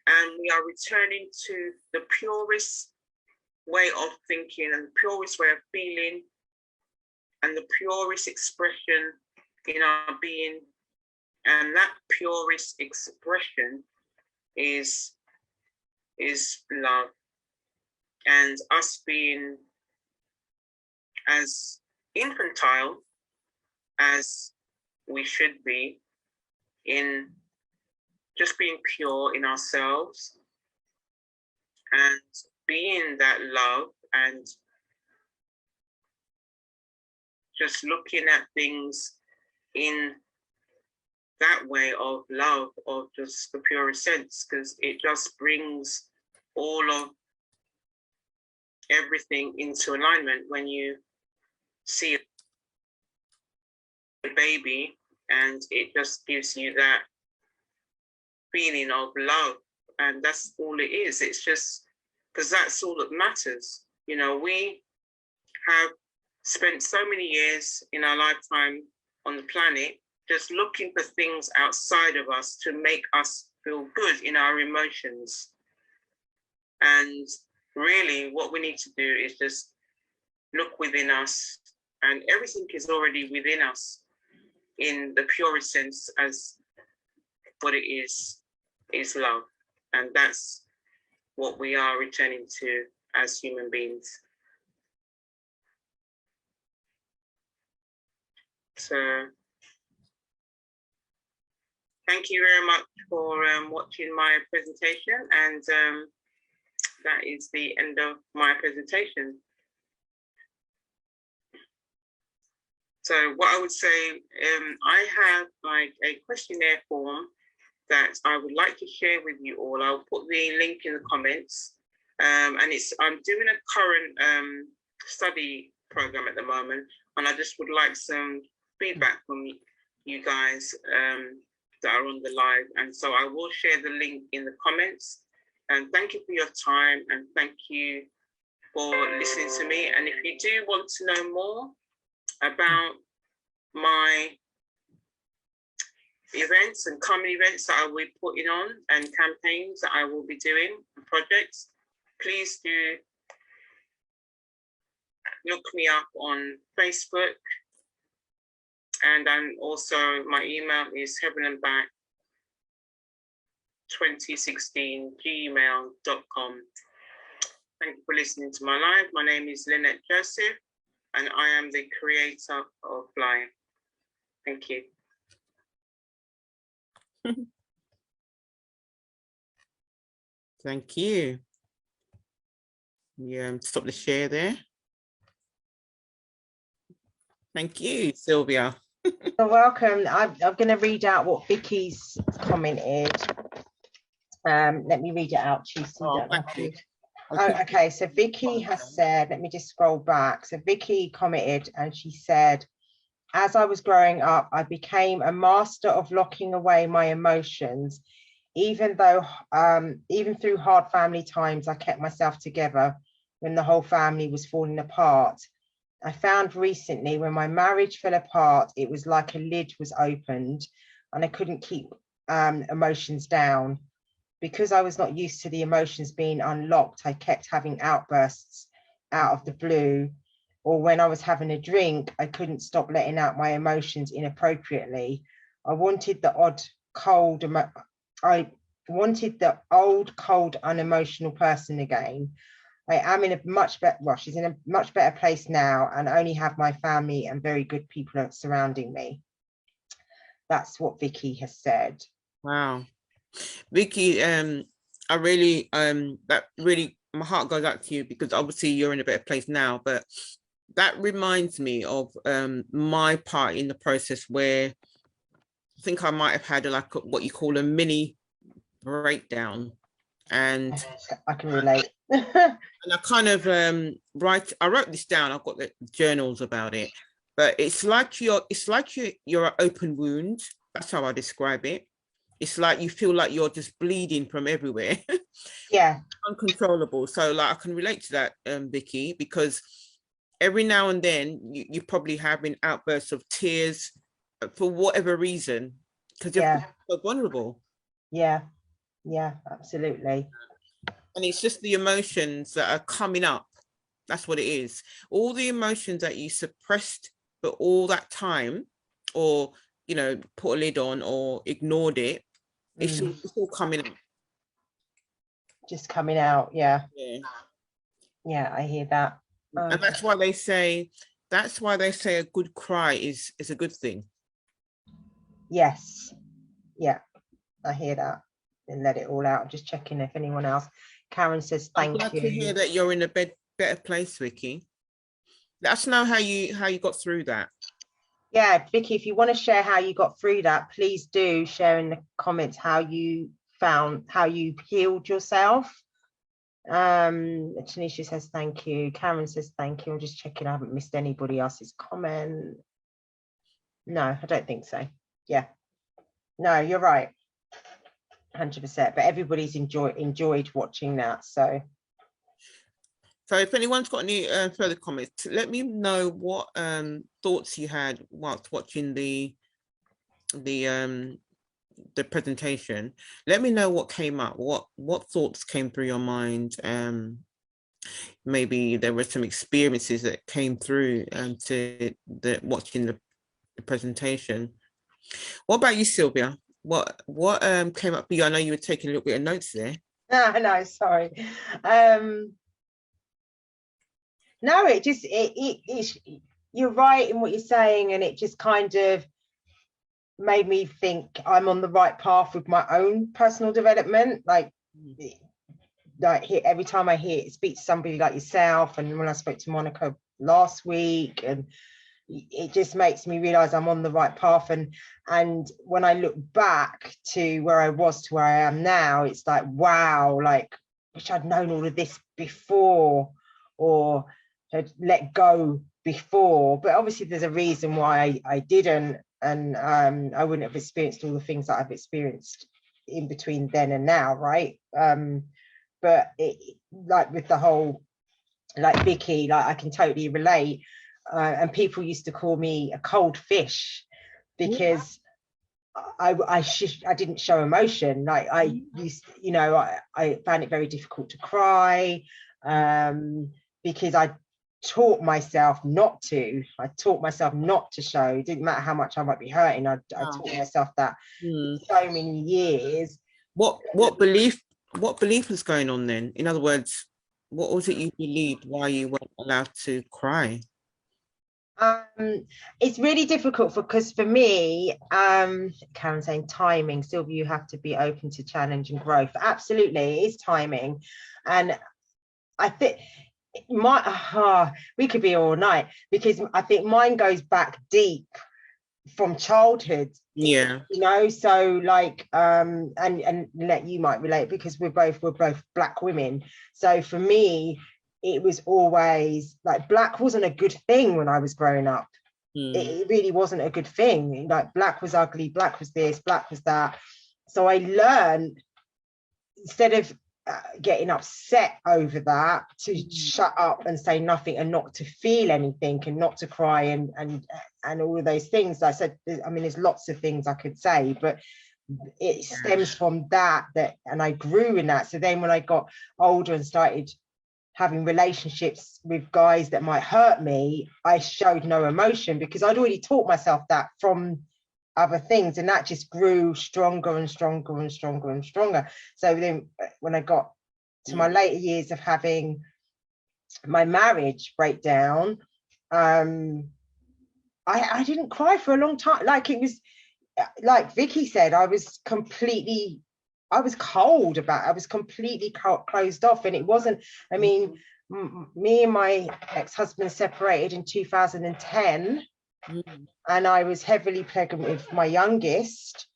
[SPEAKER 4] and we are returning to the purest way of thinking and the purest way of feeling and the purest expression in our being. And that purest expression is love. And us being as infantile as we should be in just being pure in ourselves and being that love, and just looking at things in that way of love, of just the purest sense, because it just brings all of everything into alignment. When you see a baby and it just gives you that feeling of love, and that's all it is. It's just because that's all that matters. You know, we have spent so many years in our lifetime on the planet just looking for things outside of us to make us feel good in our emotions. And really what we need to do is just look within us, and everything is already within us in the purest sense, as what it is love. And that's what we are returning to as human beings. So thank you very much for watching my presentation, and that is the end of my presentation. So what I would say, I have like a questionnaire form that I would like to share with you all. I'll put the link in the comments, and I'm doing a current study program at the moment, and I just would like some feedback from you guys that are on the live, and so I will share the link in the comments. And thank you for your time, and thank you for listening to me. And if you do want to know more about my events and common events that I will be putting on, and campaigns that I will be doing, and projects, please do look me up on Facebook. And I'm also, my email is heavenandback2016@gmail.com. Thank you for listening to my live. My name is Lynette Joseph, and I am the creator of life. Thank you.
[SPEAKER 2] Thank you. Yeah, stop the share there. Thank you, Sylvia.
[SPEAKER 1] You're welcome. I'm going to read out what Vicky's commented. Let me read it out. Okay, so Vicky has said, let me just scroll back. So Vicky commented and she said, as I was growing up, I became a master of locking away my emotions. Even through hard family times, I kept myself together when the whole family was falling apart. I found recently when my marriage fell apart, it was like a lid was opened and I couldn't keep emotions down. Because I was not used to the emotions being unlocked, I kept having outbursts out of the blue, or when I was having a drink, I couldn't stop letting out my emotions inappropriately. I wanted the old, cold, unemotional person again. I am in a much better, well, she's in a much better place now and only have my family and very good people surrounding me. That's what Vicky has said.
[SPEAKER 2] Wow. Vicky, I really, that really, my heart goes out to you because obviously you're in a better place now, but that reminds me of my part in the process where I think I might have had like what you call a mini breakdown. And
[SPEAKER 1] I can relate.
[SPEAKER 2] And I kind of I wrote this down. I've got the journals about it, but it's like you're an open wound. That's how I describe it. It's like you feel like you're just bleeding from everywhere.
[SPEAKER 1] Yeah.
[SPEAKER 2] Uncontrollable. So like I can relate to that, Vicky, because every now and then you probably having outbursts of tears for whatever reason, because you're so vulnerable.
[SPEAKER 1] Yeah. Yeah, absolutely.
[SPEAKER 2] And it's just the emotions that are coming up. That's what it is. All the emotions that you suppressed for all that time, or, you know, put a lid on or ignored it, it's all coming up.
[SPEAKER 1] Just coming out, yeah.
[SPEAKER 2] Yeah.
[SPEAKER 1] Yeah, I hear that.
[SPEAKER 2] And that's why they say a good cry is a good thing.
[SPEAKER 1] Yes. Yeah, I hear that. And let it all out. Just checking if anyone else. Karen says thank you.
[SPEAKER 2] I'm glad to hear that you're in a better place, Vicky. Let us know how you got through that. Yeah,
[SPEAKER 1] Vicky, if you want to share how you got through that, please do share in the comments how you healed yourself. Tanisha says thank you. Karen says thank you. I'm just checking I haven't missed anybody else's comment. No, I don't think so. Yeah. No, you're right. 100%, but everybody's enjoyed watching that. So
[SPEAKER 2] if anyone's got any further comments, let me know what thoughts you had whilst watching the presentation. Let me know what came up, what thoughts came through your mind. Maybe there were some experiences that came through to watching the presentation. What about you, Sylvia? What came up for you? I know you were taking a little bit of notes there.
[SPEAKER 1] No, sorry. No, it's you're right in what you're saying, and it just kind of made me think I'm on the right path with my own personal development. Like every time I speak to somebody like yourself, and when I spoke to Monica last week, and it just makes me realize I'm on the right path. And when I look back to where I was to where I am now, it's like, wow, like wish I'd known all of this before, or had let go before. But obviously there's a reason why I didn't, and I wouldn't have experienced all the things that I've experienced in between then and now, right? But like with the whole, like Vicky, like I can totally relate. And people used to call me a cold fish because I didn't show emotion. Like I used, you know, I found it very difficult to cry because I taught myself not to. I taught myself not to show. It didn't matter how much I might be hurting. I taught myself that so many years.
[SPEAKER 2] What belief was going on then? In other words, what was it you believed why you weren't allowed to cry?
[SPEAKER 1] It's really difficult because for me, Karen saying timing, Sylvia, you have to be open to challenge and growth. Absolutely, it is timing. And I think we could be all night, because I think mine goes back deep from childhood.
[SPEAKER 2] Yeah.
[SPEAKER 1] You know, so like and Lynette, you might relate, because we're both Black women. So for me, it was always like Black wasn't a good thing when I was growing up. It really wasn't a good thing. Like Black was ugly, Black was this, Black was that. So I learned, instead of getting upset over that, to shut up and say nothing, and not to feel anything, and not to cry, and all of those things. I said, I mean, there's lots of things I could say, but it stems from that, and I grew in that. So then when I got older and started having relationships with guys that might hurt me, I showed no emotion, because I'd already taught myself that from other things, and that just grew stronger and stronger and stronger and stronger. So then when I got to my later years of having my marriage breakdown, I didn't cry for a long time. Like, it was like Vicky said, I was completely closed off. And it wasn't, I mean, me and my ex-husband separated in 2010, and I was heavily pregnant with my youngest.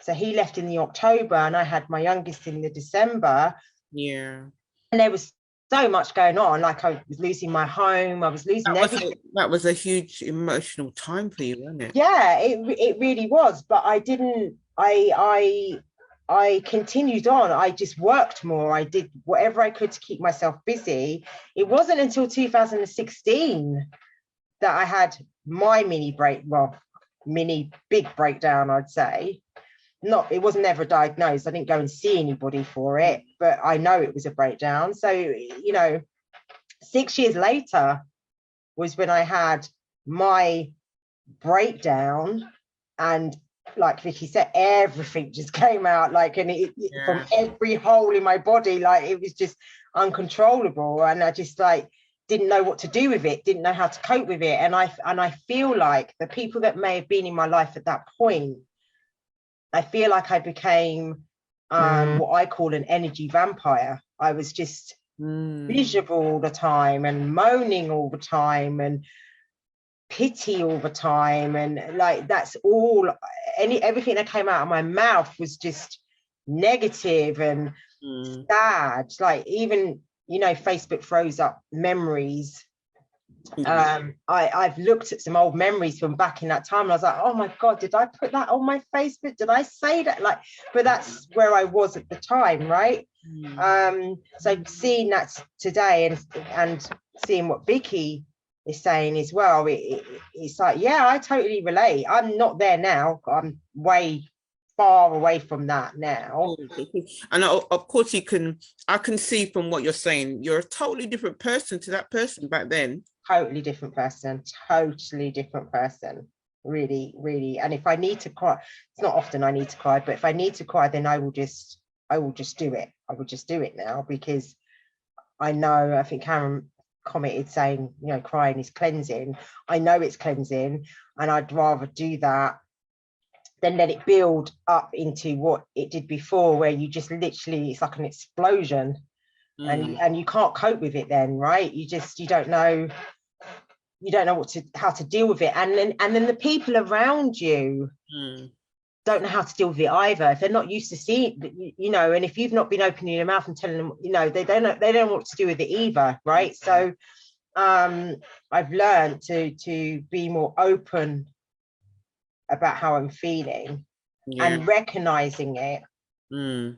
[SPEAKER 1] So he left in the October, and I had my youngest in the December.
[SPEAKER 2] Yeah.
[SPEAKER 1] And there was so much going on. Like, I was losing my home, I was losing everything.
[SPEAKER 2] That was a huge emotional time for you, wasn't it?
[SPEAKER 1] Yeah, it really was. But I didn't, I continued on. I just worked more. I did whatever I could to keep myself busy. It wasn't until 2016 that I had my mini big breakdown, I'd say. It wasn't ever diagnosed. I didn't go and see anybody for it, but I know it was a breakdown. So, you know, 6 years later was when I had my breakdown, and like Vicky said, everything just came out, like, and from every hole in my body, like, it was just uncontrollable, and I just like didn't know what to do with it, didn't know how to cope with it. And I feel like the people that may have been in my life at that point, I feel like I became what I call an energy vampire. I was just miserable all the time, and moaning all the time, and pity all the time, and like, that's all, everything that came out of my mouth was just negative and sad. Like, even, you know, Facebook throws up memories. I've looked at some old memories from back in that time, and I was like, oh my God, did I put that on my Facebook? Did I say that? Like, but that's where I was at the time, right? So seeing that today, and seeing what Vicky is saying as well, it's like, yeah, I totally relate. I'm not there now. I'm way far away from that now.
[SPEAKER 2] And of course I can see from what you're saying, you're a totally different person to that person back then.
[SPEAKER 1] Totally different person, really, really. And if I need to cry, it's not often I need to cry, but if I need to cry, then I will just do it. I will just do it now, because I know, I think Karen commented saying, you know, crying is cleansing. I know it's cleansing, and I'd rather do that than let it build up into what it did before, where you just literally, it's like an explosion, and you can't cope with it then, right? You don't know how to deal with it, and then the people around you don't know how to deal with it either, if they're not used to seeing, you know, and if you've not been opening your mouth and telling them, you know, they don't know what to do with it either, right? So I've learned to be more open about how I'm feeling, and recognizing it, and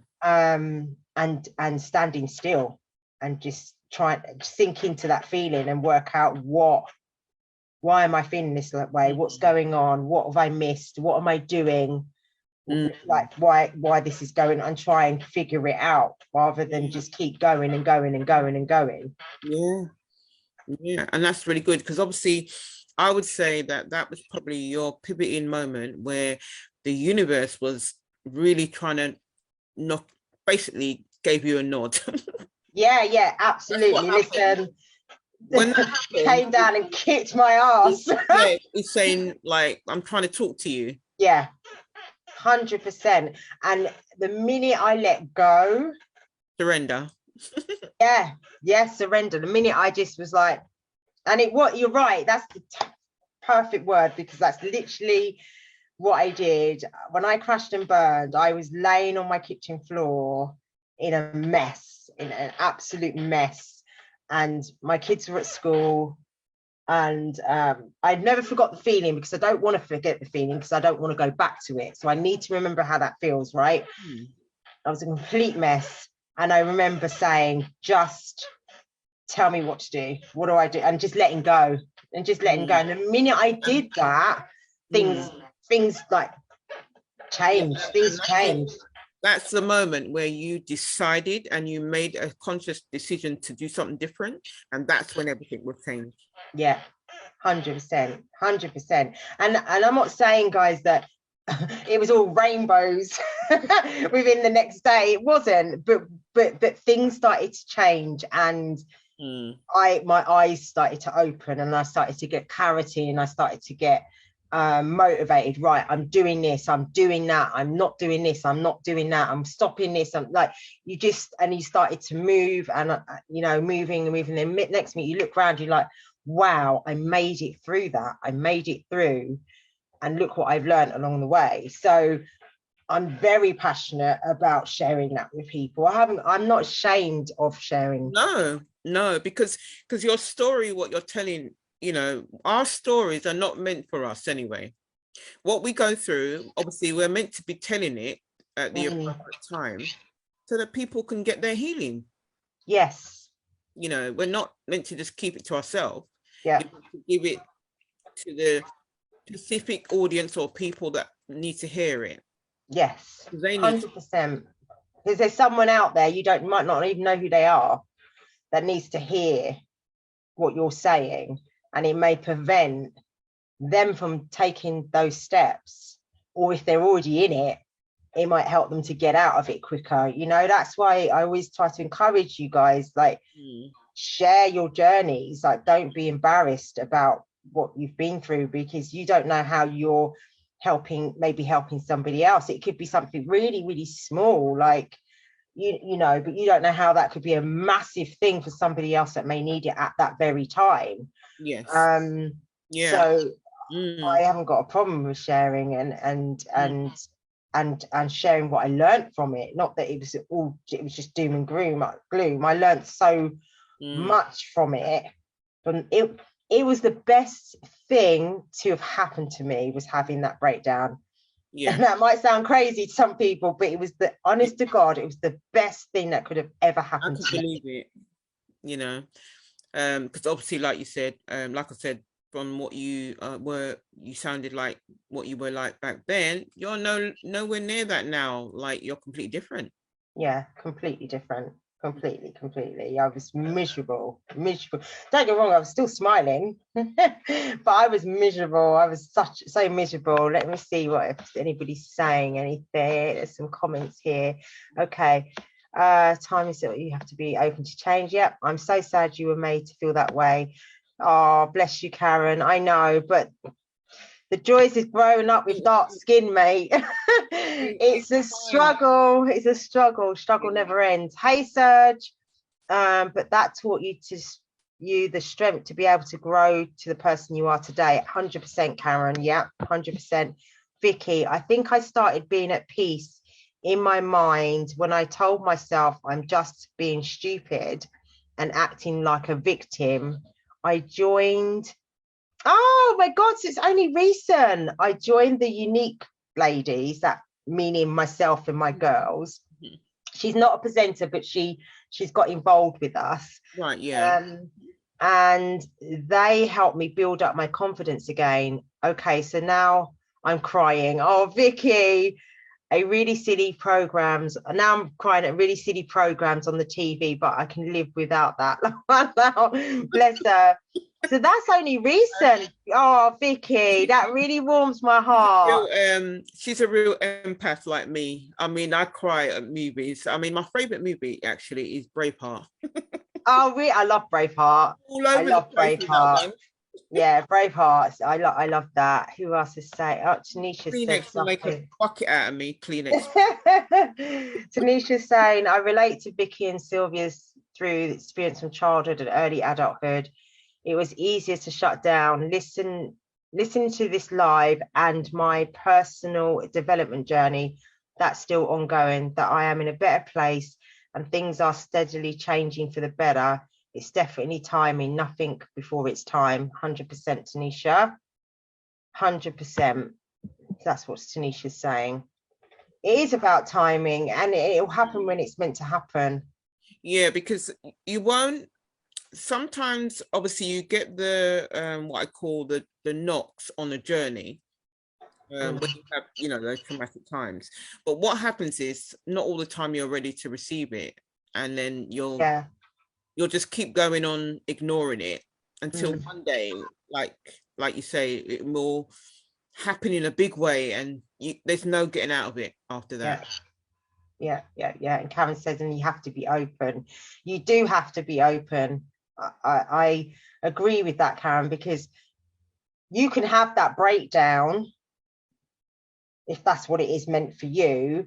[SPEAKER 1] standing still, and just try and sink into that feeling and work out why am I feeling this way? What's going on? What have I missed? What am I doing? Like, why this is going, and try and figure it out, rather than just keep going and going and going and going.
[SPEAKER 2] Yeah, and that's really good, because obviously I would say that was probably your pivoting moment, where the universe was really trying to basically gave you a nod.
[SPEAKER 1] Yeah, absolutely. Listen,
[SPEAKER 2] when that happened,
[SPEAKER 1] came down and kicked my ass.
[SPEAKER 2] Yeah, it's saying like, I'm trying to talk to you.
[SPEAKER 1] Yeah, 100%. And the minute I let go,
[SPEAKER 2] Surrender.
[SPEAKER 1] Surrender. The minute I just was like, and you're right, that's the perfect word, because that's literally what I did. When I crashed and burned, I was laying on my kitchen floor in a mess, in an absolute mess. And my kids were at school, and I'd never forgot the feeling, because I don't want to forget the feeling, because I don't want to go back to it. So I need to remember how that feels, right? I was a complete mess. And I remember saying, just tell me what to do. What do I do? And just letting go, and just letting go. And the minute I did that, things like changed. Things changed.
[SPEAKER 2] That's the moment where you decided and you made a conscious decision to do something different. And that's when everything will change.
[SPEAKER 1] Yeah, 100%. And I'm not saying, guys, that it was all rainbows within the next day. It wasn't, but things started to change, and my eyes started to open, and I started to get clarity, and I started to get motivated. Right, I'm doing this, I'm doing that, I'm not doing this, I'm not doing that, I'm stopping this. I'm like, you started to move, and moving. Then next minute you look around, you're like, wow, I made it through that. I made it through. And look what I've learned along the way. So I'm very passionate about sharing that with people. I'm not ashamed of sharing.
[SPEAKER 2] No, because your story, what you're telling, our stories are not meant for us anyway. What we go through, obviously, we're meant to be telling it at the appropriate time so that people can get their healing.
[SPEAKER 1] Yes.
[SPEAKER 2] We're not meant to just keep it to ourselves.
[SPEAKER 1] Yeah.
[SPEAKER 2] Give it to the specific audience or people that need to hear it.
[SPEAKER 1] Yes, 100%. Because there's someone out there might not even know who they are, that needs to hear what you're saying, and it may prevent them from taking those steps, or if they're already in it, it might help them to get out of it quicker. That's why I always try to encourage you guys, like, share your journeys. Like, don't be embarrassed about what you've been through, because you don't know how you're helping somebody else. It could be something really, really small, like but you don't know how that could be a massive thing for somebody else that may need it at that very time.
[SPEAKER 2] Yes.
[SPEAKER 1] So I haven't got a problem with sharing and sharing what I learned from it. Not that it was just doom and gloom. I learned so much from it. It was the best thing to have happened to me, was having that breakdown. Yeah. And that might sound crazy to some people, but it was honest to God, it was the best thing that could have ever happened to me. I
[SPEAKER 2] can believe it, because obviously, like you said, like I said, from what you you sounded like what you were like back then. You're nowhere near that now. Like, you're completely different.
[SPEAKER 1] Yeah, completely different. Completely. I was miserable. Don't get wrong, I was still smiling, but I was miserable. I was so miserable. Let me see if anybody's saying anything. There's some comments here. Okay. Time is that you have to be open to change. Yep. I'm so sad you were made to feel that way. Oh, bless you, Karen. I know, but the joys of growing up with dark skin, mate. It's a struggle. Struggle never ends. Hey, Serge. But that taught you the strength to be able to grow to the person you are today. 100%, Karen. Yeah, 100%. Vicky, I think I started being at peace in my mind when I told myself I'm just being stupid and acting like a victim. I joined. Oh my God, so it's only recent. I joined the Unique Ladies, that meaning myself and my girls. She's not a presenter, but she's got involved with us.
[SPEAKER 2] Right, yeah.
[SPEAKER 1] And they helped me build up my confidence again. Okay, so now I'm crying. Oh, Vicky, now I'm crying at really silly programs on the TV, but I can live without that. Bless her. So that's only recent. Oh, Vicky, that really warms my heart.
[SPEAKER 2] She's a real empath like me. I mean, I cry at movies. I mean, my favorite movie actually is Braveheart.
[SPEAKER 1] Oh, I love Braveheart.
[SPEAKER 2] All
[SPEAKER 1] I
[SPEAKER 2] over
[SPEAKER 1] love
[SPEAKER 2] the place with that
[SPEAKER 1] Braveheart.
[SPEAKER 2] one.
[SPEAKER 1] Yeah, Braveheart. I love that. Who else is saying? Oh, Tanisha said
[SPEAKER 2] Kleenex will make a
[SPEAKER 1] something.
[SPEAKER 2] bucket out of me. Kleenex.
[SPEAKER 1] Tanisha's saying, I relate to Vicky and Sylvia's through experience from childhood and early adulthood. It was easier to shut down, listen to this live, and my personal development journey that's still ongoing, that I am in a better place and things are steadily changing for the better. It's definitely timing, nothing before it's time. 100% Tanisha. 100%. That's what Tanisha's saying. It is about timing, and it'll happen when it's meant to happen.
[SPEAKER 2] Yeah, because you won't. Sometimes, obviously, you get the what I call the knocks on the journey when you have, you know, those traumatic times. But what happens is not all the time you're ready to receive it, and then you'll just keep going on ignoring it until one day, like you say, it will happen in a big way, and there's no getting out of it after that.
[SPEAKER 1] Yeah. And Karen says, and you have to be open. You do have to be open. I agree with that, Karen, because you can have that breakdown if that's what it is meant for you,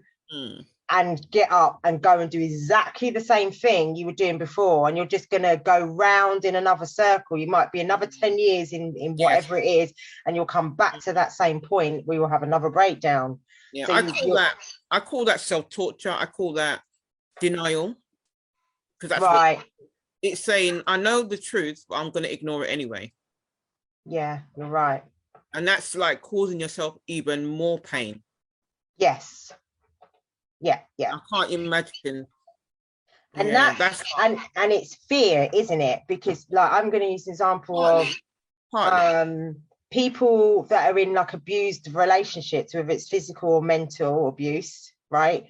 [SPEAKER 1] and get up and go and do exactly the same thing you were doing before, and you're just going to go round in another circle. You might be another 10 years in whatever it is, and you'll come back to that same point where you'll have another breakdown.
[SPEAKER 2] Yeah,
[SPEAKER 1] So
[SPEAKER 2] I call that self-torture. I call that denial, because that's
[SPEAKER 1] right.
[SPEAKER 2] It's saying, I know the truth, but I'm going to ignore it anyway.
[SPEAKER 1] Yeah, you're right.
[SPEAKER 2] And that's like causing yourself even more pain.
[SPEAKER 1] Yes. Yeah.
[SPEAKER 2] I can't imagine.
[SPEAKER 1] And that's and it's fear, isn't it? Because like I'm going to use an example of people that are in like abused relationships, whether it's physical or mental abuse, right?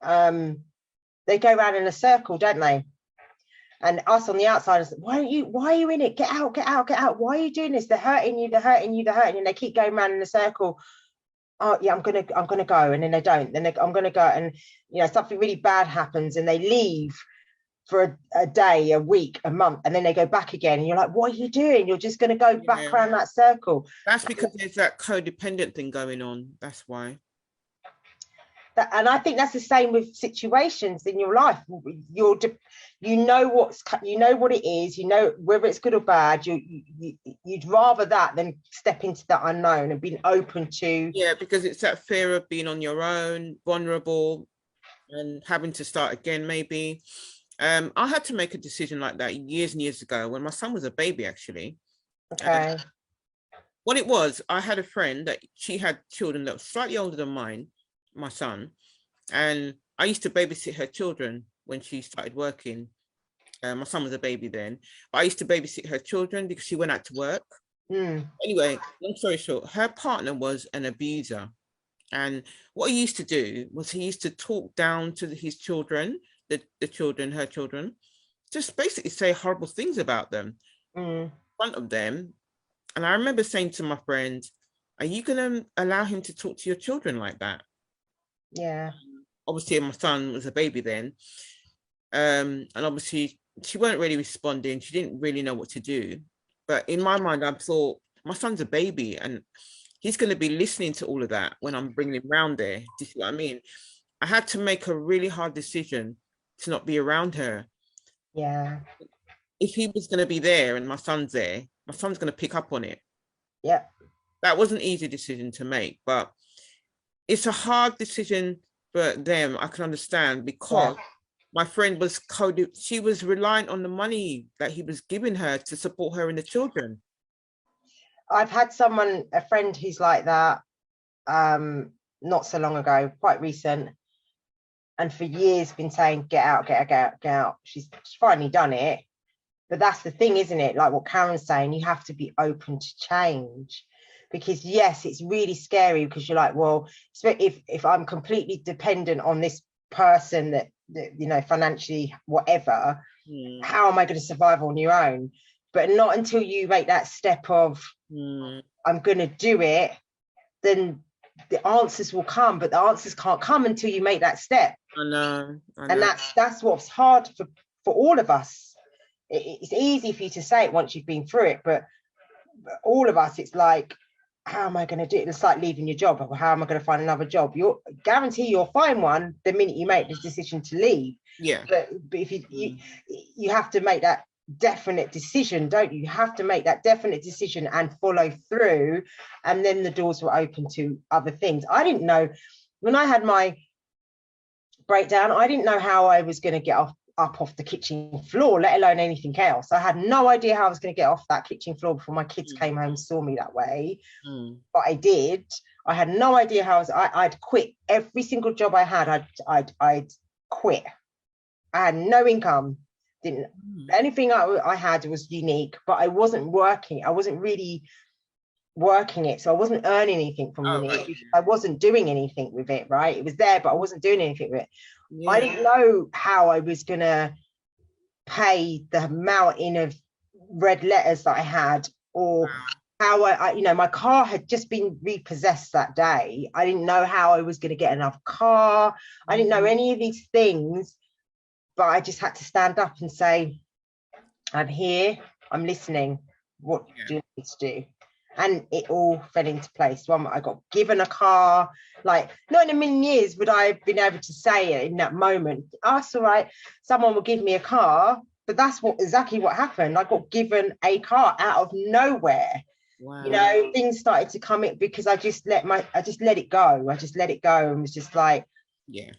[SPEAKER 1] They go around in a circle, don't they? And us on the outside is, why are you in it? Get out. Why are you doing this? They're hurting you. And they keep going around in a circle. Oh yeah, I'm gonna go, and then they don't. Then I'm gonna go, and you know, something really bad happens, and they leave for a day, a week, a month, and then they go back again. And you're like, what are you doing? You're just gonna go back around that circle.
[SPEAKER 2] That's because there's that codependent thing going on. That's why.
[SPEAKER 1] And I think that's the same with situations in your life. You know what it is. You know whether it's good or bad. You'd rather that than step into the unknown and being open to.
[SPEAKER 2] Yeah, because it's that fear of being on your own, vulnerable, and having to start again. Maybe I had to make a decision like that years and years ago when my son was a baby, actually.
[SPEAKER 1] Okay.
[SPEAKER 2] What it was, I had a friend that she had children that were slightly older than mine. My son, and I used to babysit her children when she started working. My son was a baby then, but I used to babysit her children because she went out to work. Anyway, long story short, her partner was an abuser, and what he used to do was he used to talk down to his children, her children, just basically say horrible things about them in front of them. And I remember saying to my friend, are you going to allow him to talk to your children like that?
[SPEAKER 1] Yeah.
[SPEAKER 2] Obviously, my son was a baby then. And obviously, she weren't really responding. She didn't really know what to do. But in my mind, I thought, my son's a baby and he's going to be listening to all of that when I'm bringing him around there. Do you see what I mean? I had to make a really hard decision to not be around her.
[SPEAKER 1] Yeah.
[SPEAKER 2] If he was going to be there and my son's there, my son's going to pick up on it.
[SPEAKER 1] Yeah.
[SPEAKER 2] That was an easy decision to make, but it's a hard decision for them. I can understand, because my friend was she was reliant on the money that he was giving her to support her and the children.
[SPEAKER 1] I've had a friend who's like that, not so long ago, quite recent, and for years been saying, get out. She's finally done it. But that's the thing, isn't it? Like what Karen's saying, you have to be open to change. Because yes, it's really scary, because you're like, well, if I'm completely dependent on this person that you know, financially, whatever, how am I going to survive on your own? But not until you make that step of, I'm going to do it, then the answers will come. But the answers can't come until you make that step.
[SPEAKER 2] I know.
[SPEAKER 1] And that's what's hard for all of us. it's easy for you to say it once you've been through it, but all of us, it's like, how am I going to do it? It's like leaving your job. Or how am I going to find another job? You'll guarantee you'll find one the minute you make this decision to leave.
[SPEAKER 2] Yeah.
[SPEAKER 1] But if you have to make that definite decision, don't you? You have to make that definite decision and follow through, and then the doors were open to other things. I didn't know when I had my breakdown, I didn't know how I was going to get up off the kitchen floor, let alone anything else. I had no idea how I was going to get off that kitchen floor before my kids came home and saw me that way. But I did. I had no idea how I'd quit every single job I had. I'd quit. I had no income. Anything I had was unique, but I wasn't working. I wasn't really working it, so I wasn't earning anything from it. Right. I wasn't doing anything with it, right? It was there, but I wasn't doing anything with it. Yeah. I didn't know how I was gonna pay the mountain of red letters that I had, or how I you know, my car had just been repossessed that day. I didn't know how I was gonna get another car. I didn't know any of these things, but I just had to stand up and say, I'm here, I'm listening. What do you need to do? And it all fell into place. I got given a car. Like, not in a million years would I have been able to say it in that moment. That's all right, someone will give me a car. But that's exactly what happened. I got given a car out of nowhere. Wow. You know, things started to come in because I just let it go. I just let it go and was just like,
[SPEAKER 2] yeah.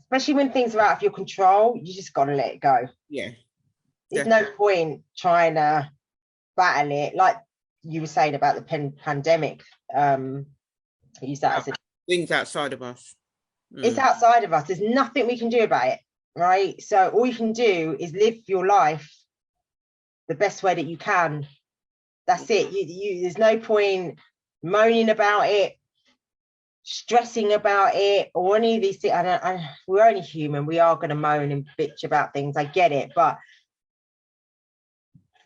[SPEAKER 1] Especially when things are out of your control, you just got to let it go.
[SPEAKER 2] Yeah.
[SPEAKER 1] There's no point trying to battle it. Like you were saying about the pandemic, use that as a
[SPEAKER 2] things outside of us.
[SPEAKER 1] It's outside of us. There's nothing we can do about it, right? So all you can do is live your life the best way that you can. That's it. There's no point moaning about it, stressing about it, or any of these things. We're only human. We are going to moan and bitch about things. I get it, but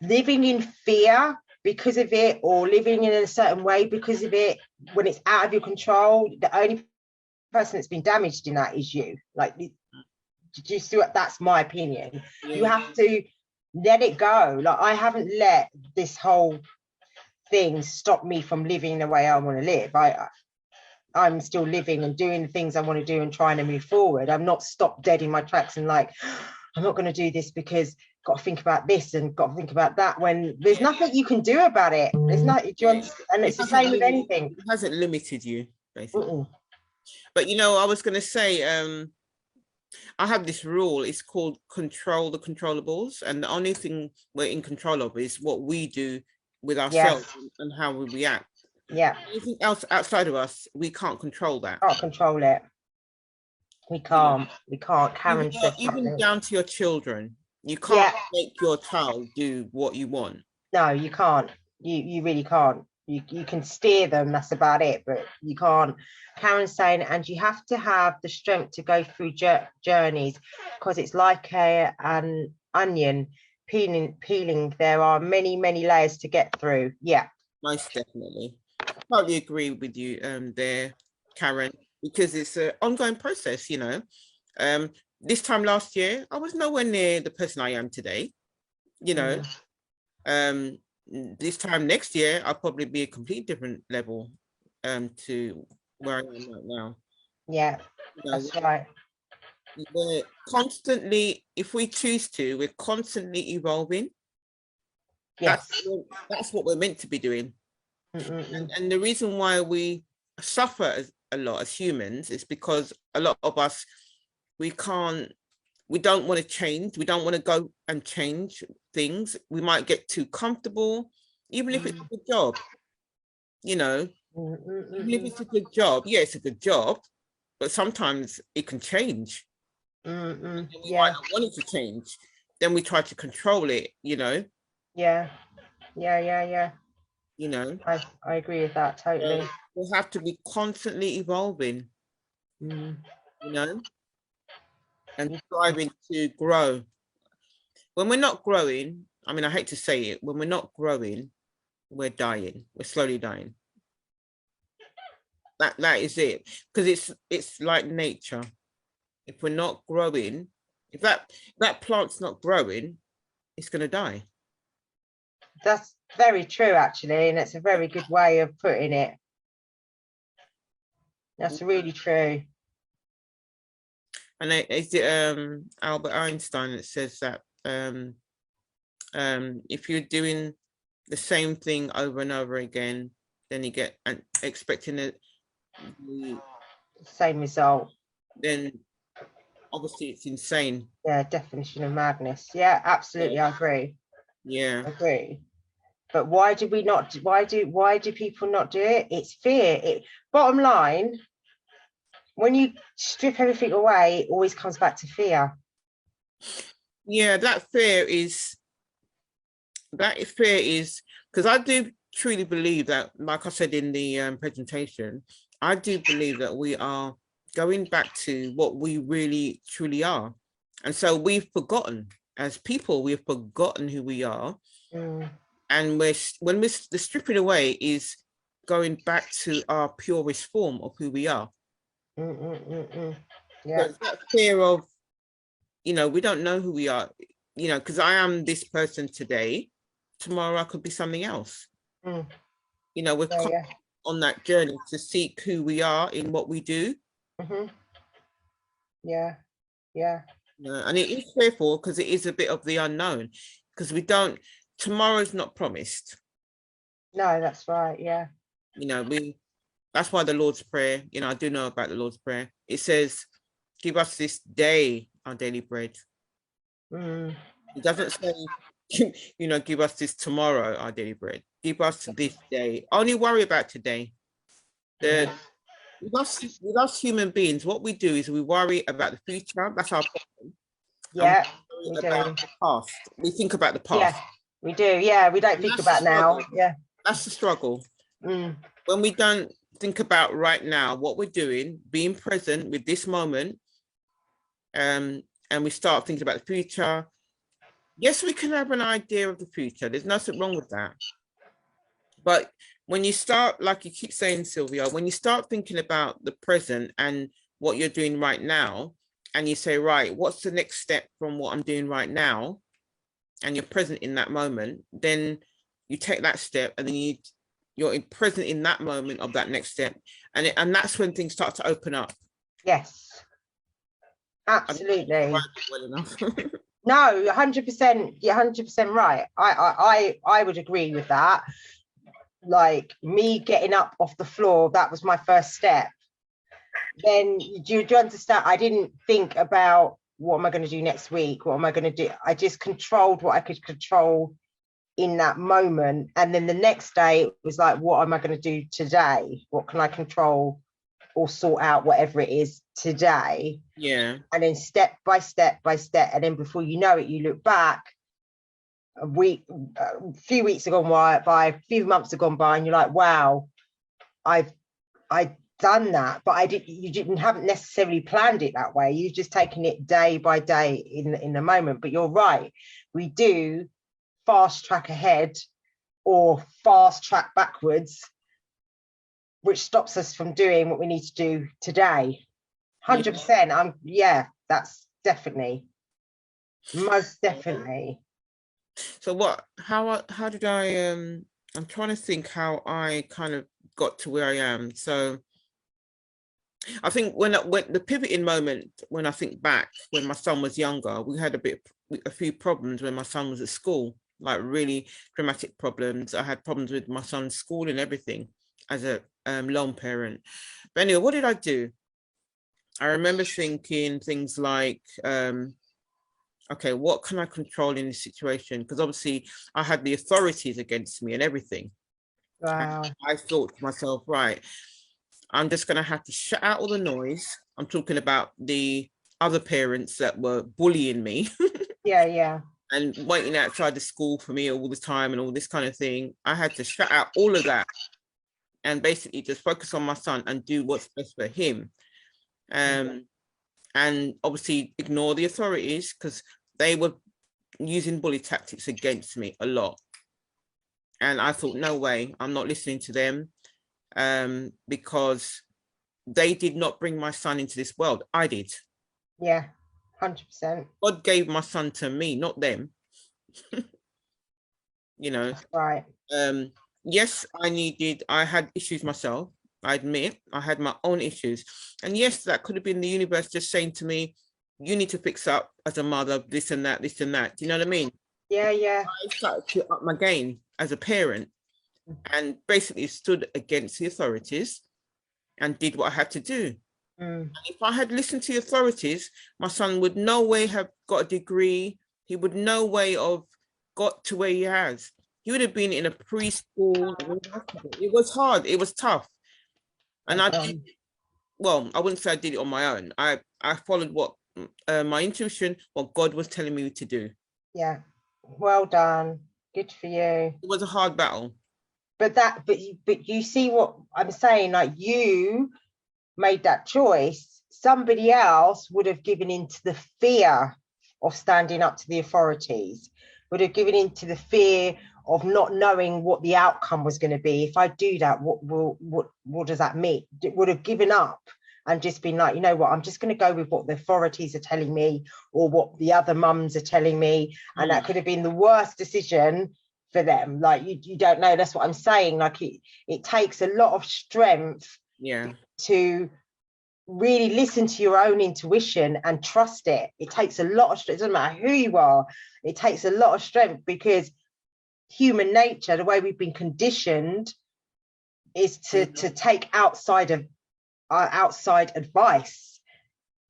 [SPEAKER 1] living in fear because of it, or living in a certain way because of it, when it's out of your control, the only person that's been damaged in that is you. Like, do you see what? That's my opinion. Yeah. You have to let it go. Like, I haven't let this whole thing stop me from living the way I want to live. I'm still living and doing the things I want to do and trying to move forward. I'm not stopped dead in my tracks and like, I'm not going to do this because got to think about this and got to think about that, when there's nothing you can do about it. There's not, and it's the same with anything.
[SPEAKER 2] It hasn't limited you, basically. But you know, I was going to say, I have this rule. It's called control the controllables, and the only thing we're in control of is what we do with ourselves and how we react.
[SPEAKER 1] Yeah.
[SPEAKER 2] Anything else outside of us, we can't control that.
[SPEAKER 1] Can't control it. We can't. We can't. Karen said
[SPEAKER 2] even down to your children. You can't make your child do what you want.
[SPEAKER 1] No, you can't. You really can't. You can steer them, that's about it, but you can't. Karen's saying, and you have to have the strength to go through journeys, because it's like an onion peeling. There are many layers to get through. Yeah,
[SPEAKER 2] most definitely. I totally agree with you there, Karen, because it's an ongoing process. You know, this time last year I was nowhere near the person I am today, you know. This time next year I'll probably be a completely different level to where I am right now.
[SPEAKER 1] Yeah, you know, that's right.
[SPEAKER 2] We're constantly, if we choose to, we're constantly evolving. Yes. That's what we're meant to be doing. And the reason why we suffer a lot as humans is because a lot of us, we don't want to change. We don't want to go and change things. We might get too comfortable, even if it's a good job, you know. Even if it's a good job, yeah, it's a good job, but sometimes it can change. We might not want it to change. Then we try to control it, you know.
[SPEAKER 1] Yeah.
[SPEAKER 2] You know,
[SPEAKER 1] I agree with that totally.
[SPEAKER 2] We have to be constantly evolving, you know, and striving to grow. When we're not growing, I mean, I hate to say it, when we're not growing, we're dying. We're slowly dying. That is it, because it's like nature. If we're not growing, if that plant's not growing, it's going to die.
[SPEAKER 1] That's very true, actually, and it's a very good way of putting it. That's really true.
[SPEAKER 2] And is it Albert Einstein that says that if you're doing the same thing over and over again, then you get expecting the
[SPEAKER 1] same result,
[SPEAKER 2] then obviously it's insane.
[SPEAKER 1] Yeah, definition of madness. Yeah, absolutely, I agree.
[SPEAKER 2] Yeah,
[SPEAKER 1] I agree. But why do people not do it? It's fear. Bottom line, when you strip everything away, it always comes back to fear.
[SPEAKER 2] Yeah, that fear is because I do truly believe that, like I said in the presentation, I do believe that we are going back to what we really truly are. And so we've forgotten, as people, we've forgotten who we are. And the stripping away is going back to our purest form of who we are. Yeah. So that fear of, we don't know who we are, because I am this person today, tomorrow I could be something else. We're on that journey to seek who we are in what we do. Yeah. And it is fearful because it is a bit of the unknown, because tomorrow's not promised.
[SPEAKER 1] No, that's right. Yeah.
[SPEAKER 2] That's why the Lord's Prayer, I do know about the Lord's Prayer. It says, give us this day our daily bread. It doesn't say, give us this tomorrow our daily bread. Give us this day. Only worry about today. With us human beings, what we do is we worry about the future. That's our problem.
[SPEAKER 1] Yeah,
[SPEAKER 2] we do. About the past. We think about the past.
[SPEAKER 1] Yeah, we do. Yeah, we don't think about now. Yeah,
[SPEAKER 2] that's the struggle. When we don't think about right now, what we're doing, being present with this moment, and we start thinking about the future. Yes, we can have an idea of the future. There's nothing wrong with that. But when you start, like you keep saying, Sylvia, when you start thinking about the present and what you're doing right now, and you say, right, what's the next step from what I'm doing right now? And you're present in that moment, then you take that step, and then you're present in that moment of that next step. And that's when things start to open up.
[SPEAKER 1] Yes, absolutely.
[SPEAKER 2] Well enough.
[SPEAKER 1] No, 100%. You're 100% right. I would agree with that. Like me getting up off the floor, that was my first step. Then do you understand? I didn't think about what am I going to do next week? What am I going to do? I just controlled what I could control in that moment. And then the next day it was like, what am I going to do today? What can I control or sort out, whatever it is today?
[SPEAKER 2] Yeah.
[SPEAKER 1] And then step by step by step. And then before you know it, you look back a few weeks have gone by, a few months have gone by, and you're like, wow, I've done that. But you haven't necessarily planned it that way. You've just taken it day by day in the moment. But you're right, we do fast track ahead or fast track backwards, which stops us from doing what we need to do today. 100%. That's definitely, most definitely.
[SPEAKER 2] So how did I'm trying to think how I kind of got to where I am. So I think when the pivoting moment, when I think back, when my son was younger, we had a few problems when my son was at school, like really dramatic problems. I had problems with my son's school and everything as a lone parent. But anyway, what did I do? I remember thinking things like, okay, what can I control in this situation? Because obviously I had the authorities against me and everything.
[SPEAKER 1] Wow.
[SPEAKER 2] And I thought to myself, right, I'm just going to have to shut out all the noise. I'm talking about the other parents that were bullying me.
[SPEAKER 1] Yeah.
[SPEAKER 2] And waiting outside the school for me all the time and all this kind of thing. I had to shut out all of that and basically just focus on my son and do what's best for him. And obviously ignore the authorities because they were using bully tactics against me a lot. And I thought, no way, I'm not listening to them because they did not bring my son into this world. I did.
[SPEAKER 1] Yeah, 100%.
[SPEAKER 2] God gave my son to me, not them. You know,
[SPEAKER 1] right.
[SPEAKER 2] Yes, I had issues myself. I admit I had my own issues. And yes, that could have been the universe just saying to me, you need to fix up as a mother, this and that, this and that. Do you know what I mean?
[SPEAKER 1] Yeah, yeah.
[SPEAKER 2] I started to up my game as a parent and basically stood against the authorities and did what I had to do. If I had listened to the authorities, my son would no way have got a degree. He would no way have got to where he has. He would have been in a preschool. It was hard. It was tough. And I wouldn't say I did it on my own. I followed what my intuition, what God was telling me to do.
[SPEAKER 1] Yeah. Well done. Good for you.
[SPEAKER 2] It was a hard battle.
[SPEAKER 1] But you see what I'm saying? Like, you made that choice. Somebody else would have given into the fear of standing up to the authorities, would have given into the fear of not knowing what the outcome was going to be. If I do that, what does that mean? It would have given up and just been like, you know what, I'm just going to go with what the authorities are telling me or what the other mums are telling me. And that could have been the worst decision for them. Like, you don't know. That's what I'm saying. Like, it takes a lot of strength to really listen to your own intuition and trust it. It takes a lot of strength. It doesn't matter who you are. It takes a lot of strength, because human nature, the way we've been conditioned, is to take outside advice,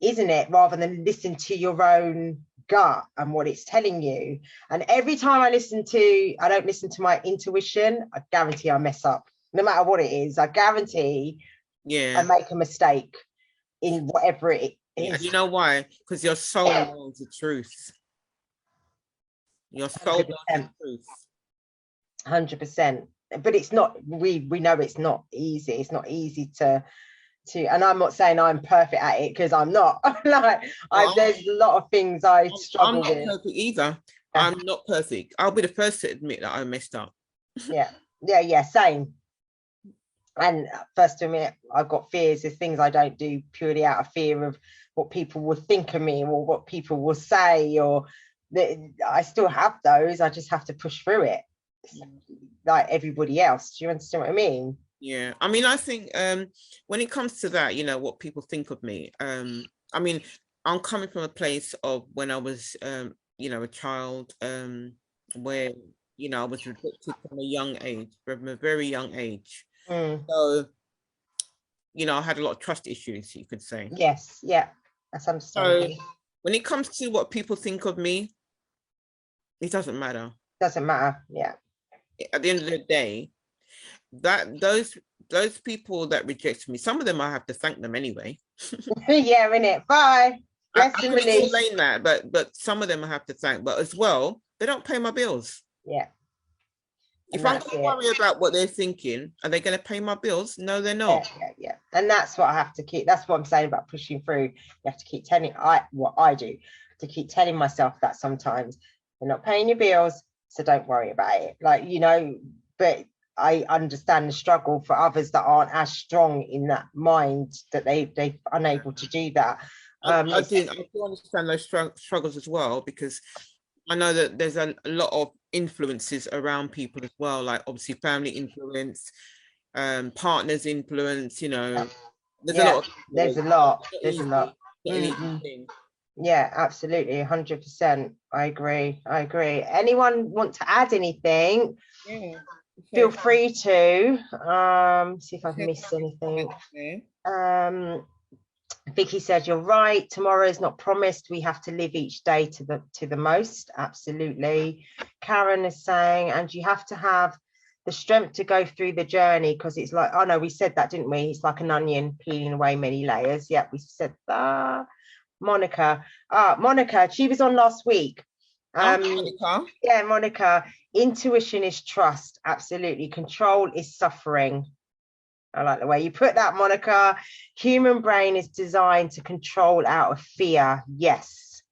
[SPEAKER 1] isn't it, rather than listen to your own gut and what it's telling you. And every time I don't listen to my intuition, I guarantee I mess up. No matter what it is, I guarantee I make a mistake in whatever it is.
[SPEAKER 2] And you know why? Because your soul knows the truth. Your soul knows the truth.
[SPEAKER 1] 100%. But it's not, we know it's not easy. It's not easy to and I'm not saying I'm perfect at it, because I'm not. Like, there's a lot of things I struggle with.
[SPEAKER 2] I'm not perfect either. I'm not perfect. I'll be the first to admit that I messed up.
[SPEAKER 1] Yeah, same. And first to admit, I've got fears. There's things I don't do purely out of fear of what people will think of me or what people will say, or I still have those. I just have to push through it like everybody else. Do you understand what I mean?
[SPEAKER 2] Yeah, I mean, I think when it comes to that, you know, what people think of me, I mean, I'm coming from a place of when I was, you know, a child, where, you know, I was rejected from a very young age. So, you know, I had a lot of trust issues, you could say.
[SPEAKER 1] Yes, yeah, that's understandable.
[SPEAKER 2] So when it comes to what people think of me, it doesn't matter.
[SPEAKER 1] Doesn't matter, yeah.
[SPEAKER 2] At the end of the day, that those people that reject me, some of them I have to thank them anyway.
[SPEAKER 1] Yeah, innit? Bye.
[SPEAKER 2] I can explain that, but some of them I have to thank. But as well, they don't pay my bills.
[SPEAKER 1] Yeah.
[SPEAKER 2] If I'm going to worry about what they're thinking, are they going to pay my bills? No, they're not.
[SPEAKER 1] Yeah. And that's what I have to keep. That's what I'm saying about pushing through. You have to keep telling what I do, to keep telling myself that sometimes they're not paying your bills, so don't worry about it. Like, you know, but I understand the struggle for others that aren't as strong in that mind, that they're unable to do that.
[SPEAKER 2] I do understand those struggles as well, because I know that there's a lot of influences around people as well, like obviously family influence, partners influence, you know. There's a lot.
[SPEAKER 1] Yeah, absolutely, 100%. I agree. Anyone want to add anything?
[SPEAKER 2] Yeah.
[SPEAKER 1] Feel free to see if I've missed anything. Vicky said, you're right, tomorrow is not promised, we have to live each day to the most. Absolutely. Karen is saying, and you have to have the strength to go through the journey, because it's like, oh no, we said that, didn't we? It's like an onion peeling away many layers. Yeah, we said that. Monica, she was on last week.
[SPEAKER 2] Monica.
[SPEAKER 1] Yeah, Monica, intuition is trust. Absolutely. Control is suffering. I like the way you put that, Monica. Human brain is designed to control out of fear. Yes.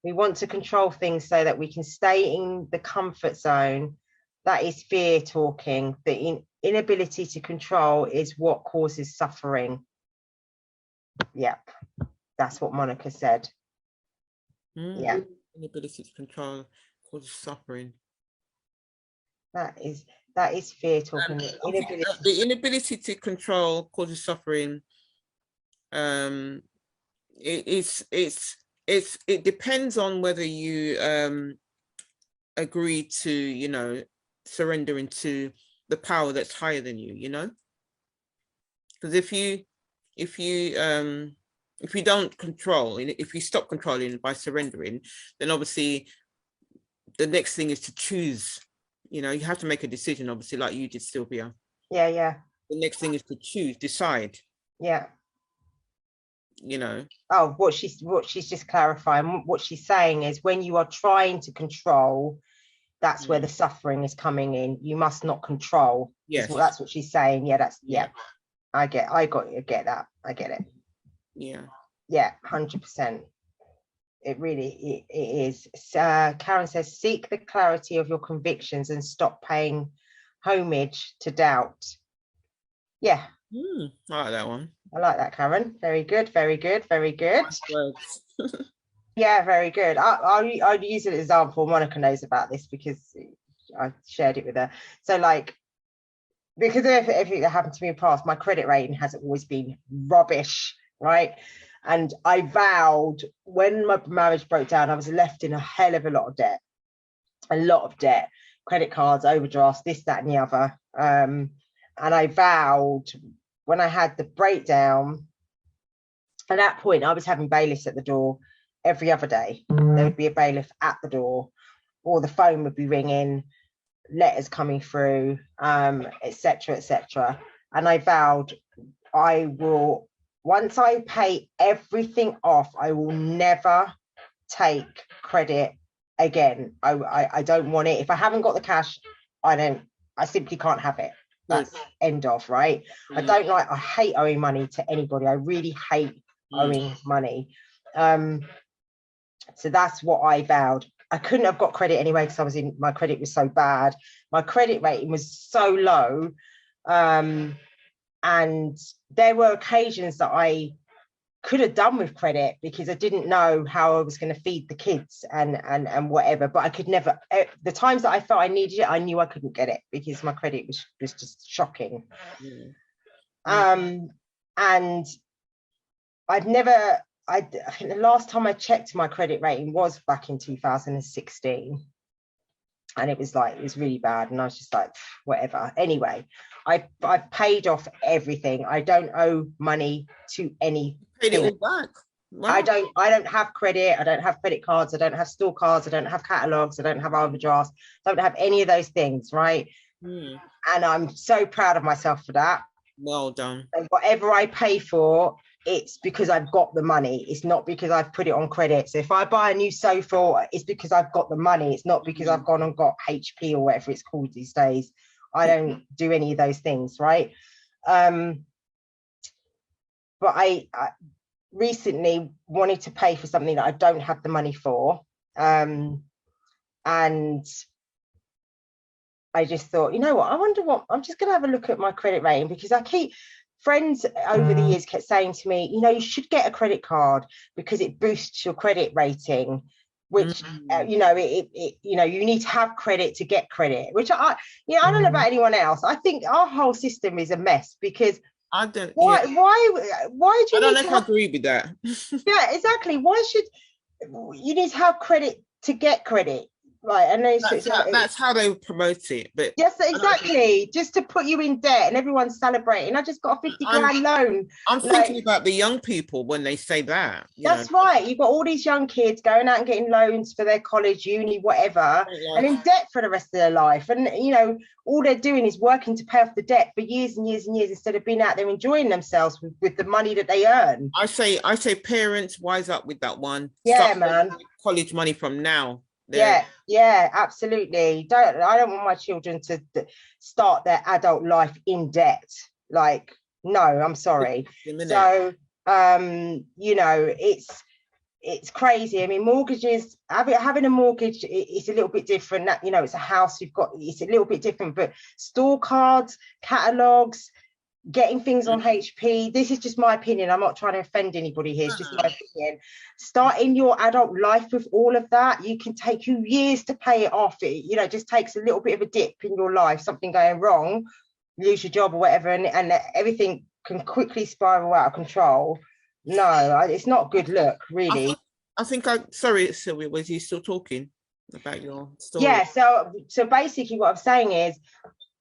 [SPEAKER 1] We want to control things so that we can stay in the comfort zone. That is fear talking. The inability to control is what causes suffering. Yep. That's what Monica said.
[SPEAKER 2] Yeah. Inability to control causes suffering.
[SPEAKER 1] That is fear talking.
[SPEAKER 2] The inability to control causes suffering. It depends on whether you agree to, you know, surrendering to the power that's higher than you, you know. Because if you don't control, if you stop controlling by surrendering, then obviously the next thing is to choose. You know, you have to make a decision, obviously, like you did, Sylvia.
[SPEAKER 1] Yeah.
[SPEAKER 2] The next thing is to choose, decide.
[SPEAKER 1] Yeah.
[SPEAKER 2] You know.
[SPEAKER 1] Oh, what she's just clarifying, what she's saying is when you are trying to control, that's where the suffering is coming in. You must not control.
[SPEAKER 2] Yes.
[SPEAKER 1] That's what she's saying. Yeah, I get that. I get it.
[SPEAKER 2] Yeah.
[SPEAKER 1] Yeah, 100%. It really is. Karen says, seek the clarity of your convictions and stop paying homage to doubt. Yeah.
[SPEAKER 2] I like that one.
[SPEAKER 1] I like that, Karen. Very good.
[SPEAKER 2] Nice words.
[SPEAKER 1] Yeah, very good. I'll use an example. Monica knows about this because I shared it with her. So, like, because of everything that happened to me in the past, my credit rating has always been rubbish, right? And I vowed when my marriage broke down, I was left in a hell of a lot of debt, credit cards, overdrafts, this, that, and the other. And I vowed when I had the breakdown, at that point, I was having bailiffs at the door every other day. There would be a bailiff at the door, or the phone would be ringing, letters coming through, etc. And I vowed I will, once I pay everything off, I will never take credit again. I don't want it. If I haven't got the cash, I simply can't have it. That's end of, right? I hate owing money to anybody. I really hate owing money. So that's what I vowed. I couldn't have got credit anyway because my credit was so bad. My credit rating was so low. And there were occasions that I could have done with credit because I didn't know how I was going to feed the kids and whatever, but I could never, the times that I felt I needed it, I knew I couldn't get it because my credit was just shocking. And I think the last time I checked my credit rating was back in 2016. And it was really bad. And I was just like, whatever. Anyway, I've paid off everything. I don't owe money to any.
[SPEAKER 2] Paid it all back. Wow.
[SPEAKER 1] I don't have credit. I don't have credit cards. I don't have store cards. I don't have catalogs. I don't have overdrafts. I don't have any of those things, right? And I'm so proud of myself for that.
[SPEAKER 2] Well done.
[SPEAKER 1] And whatever I pay for, it's because I've got the money. It's not because I've put it on credit. So if I buy a new sofa, it's because I've got the money. It's not because I've gone and got HP or whatever it's called these days. I don't do any of those things, right? But I recently wanted to pay for something that I don't have the money for. And I just thought, you know what, I wonder what, I'm just going to have a look at my credit rating because friends over the years kept saying to me, you know, you should get a credit card because it boosts your credit rating, which, you know, you need to have credit to get credit, which I don't know about anyone else. I think our whole system is a mess because
[SPEAKER 2] I don't.
[SPEAKER 1] Why do you?
[SPEAKER 2] I don't know if I agree with that.
[SPEAKER 1] Yeah, exactly. Why should you need to have credit to get credit? Right, and
[SPEAKER 2] that's how they promote it. But
[SPEAKER 1] yes, exactly. Just to put you in debt and everyone's celebrating. I just got a 50 grand loan.
[SPEAKER 2] I'm thinking about the young people when they say that.
[SPEAKER 1] That's right. You've got all these young kids going out and getting loans for their college, uni, whatever, and in debt for the rest of their life. And you know, all they're doing is working to pay off the debt for years and years and years instead of being out there enjoying themselves with the money that they earn.
[SPEAKER 2] I say, parents, wise up with that one.
[SPEAKER 1] Yeah, man.
[SPEAKER 2] College money from now.
[SPEAKER 1] Yeah, absolutely. I don't want my children to start their adult life in debt. Like, no, I'm sorry. So, you know, it's crazy. I mean, mortgages, having a mortgage is a little bit different. You know, it's a house you've got, it's a little bit different, but store cards, catalogs, getting things on HP. This is just my opinion. I'm not trying to offend anybody here. It's just my opinion. Starting your adult life with all of that, you can take you years to pay it off. It, you know, just takes a little bit of a dip in your life, something going wrong, lose your job or whatever, and everything can quickly spiral out of control. No, it's not a good look, really.
[SPEAKER 2] Sorry, Sylvia, was you still talking about your story? Yeah,
[SPEAKER 1] so basically what I'm saying is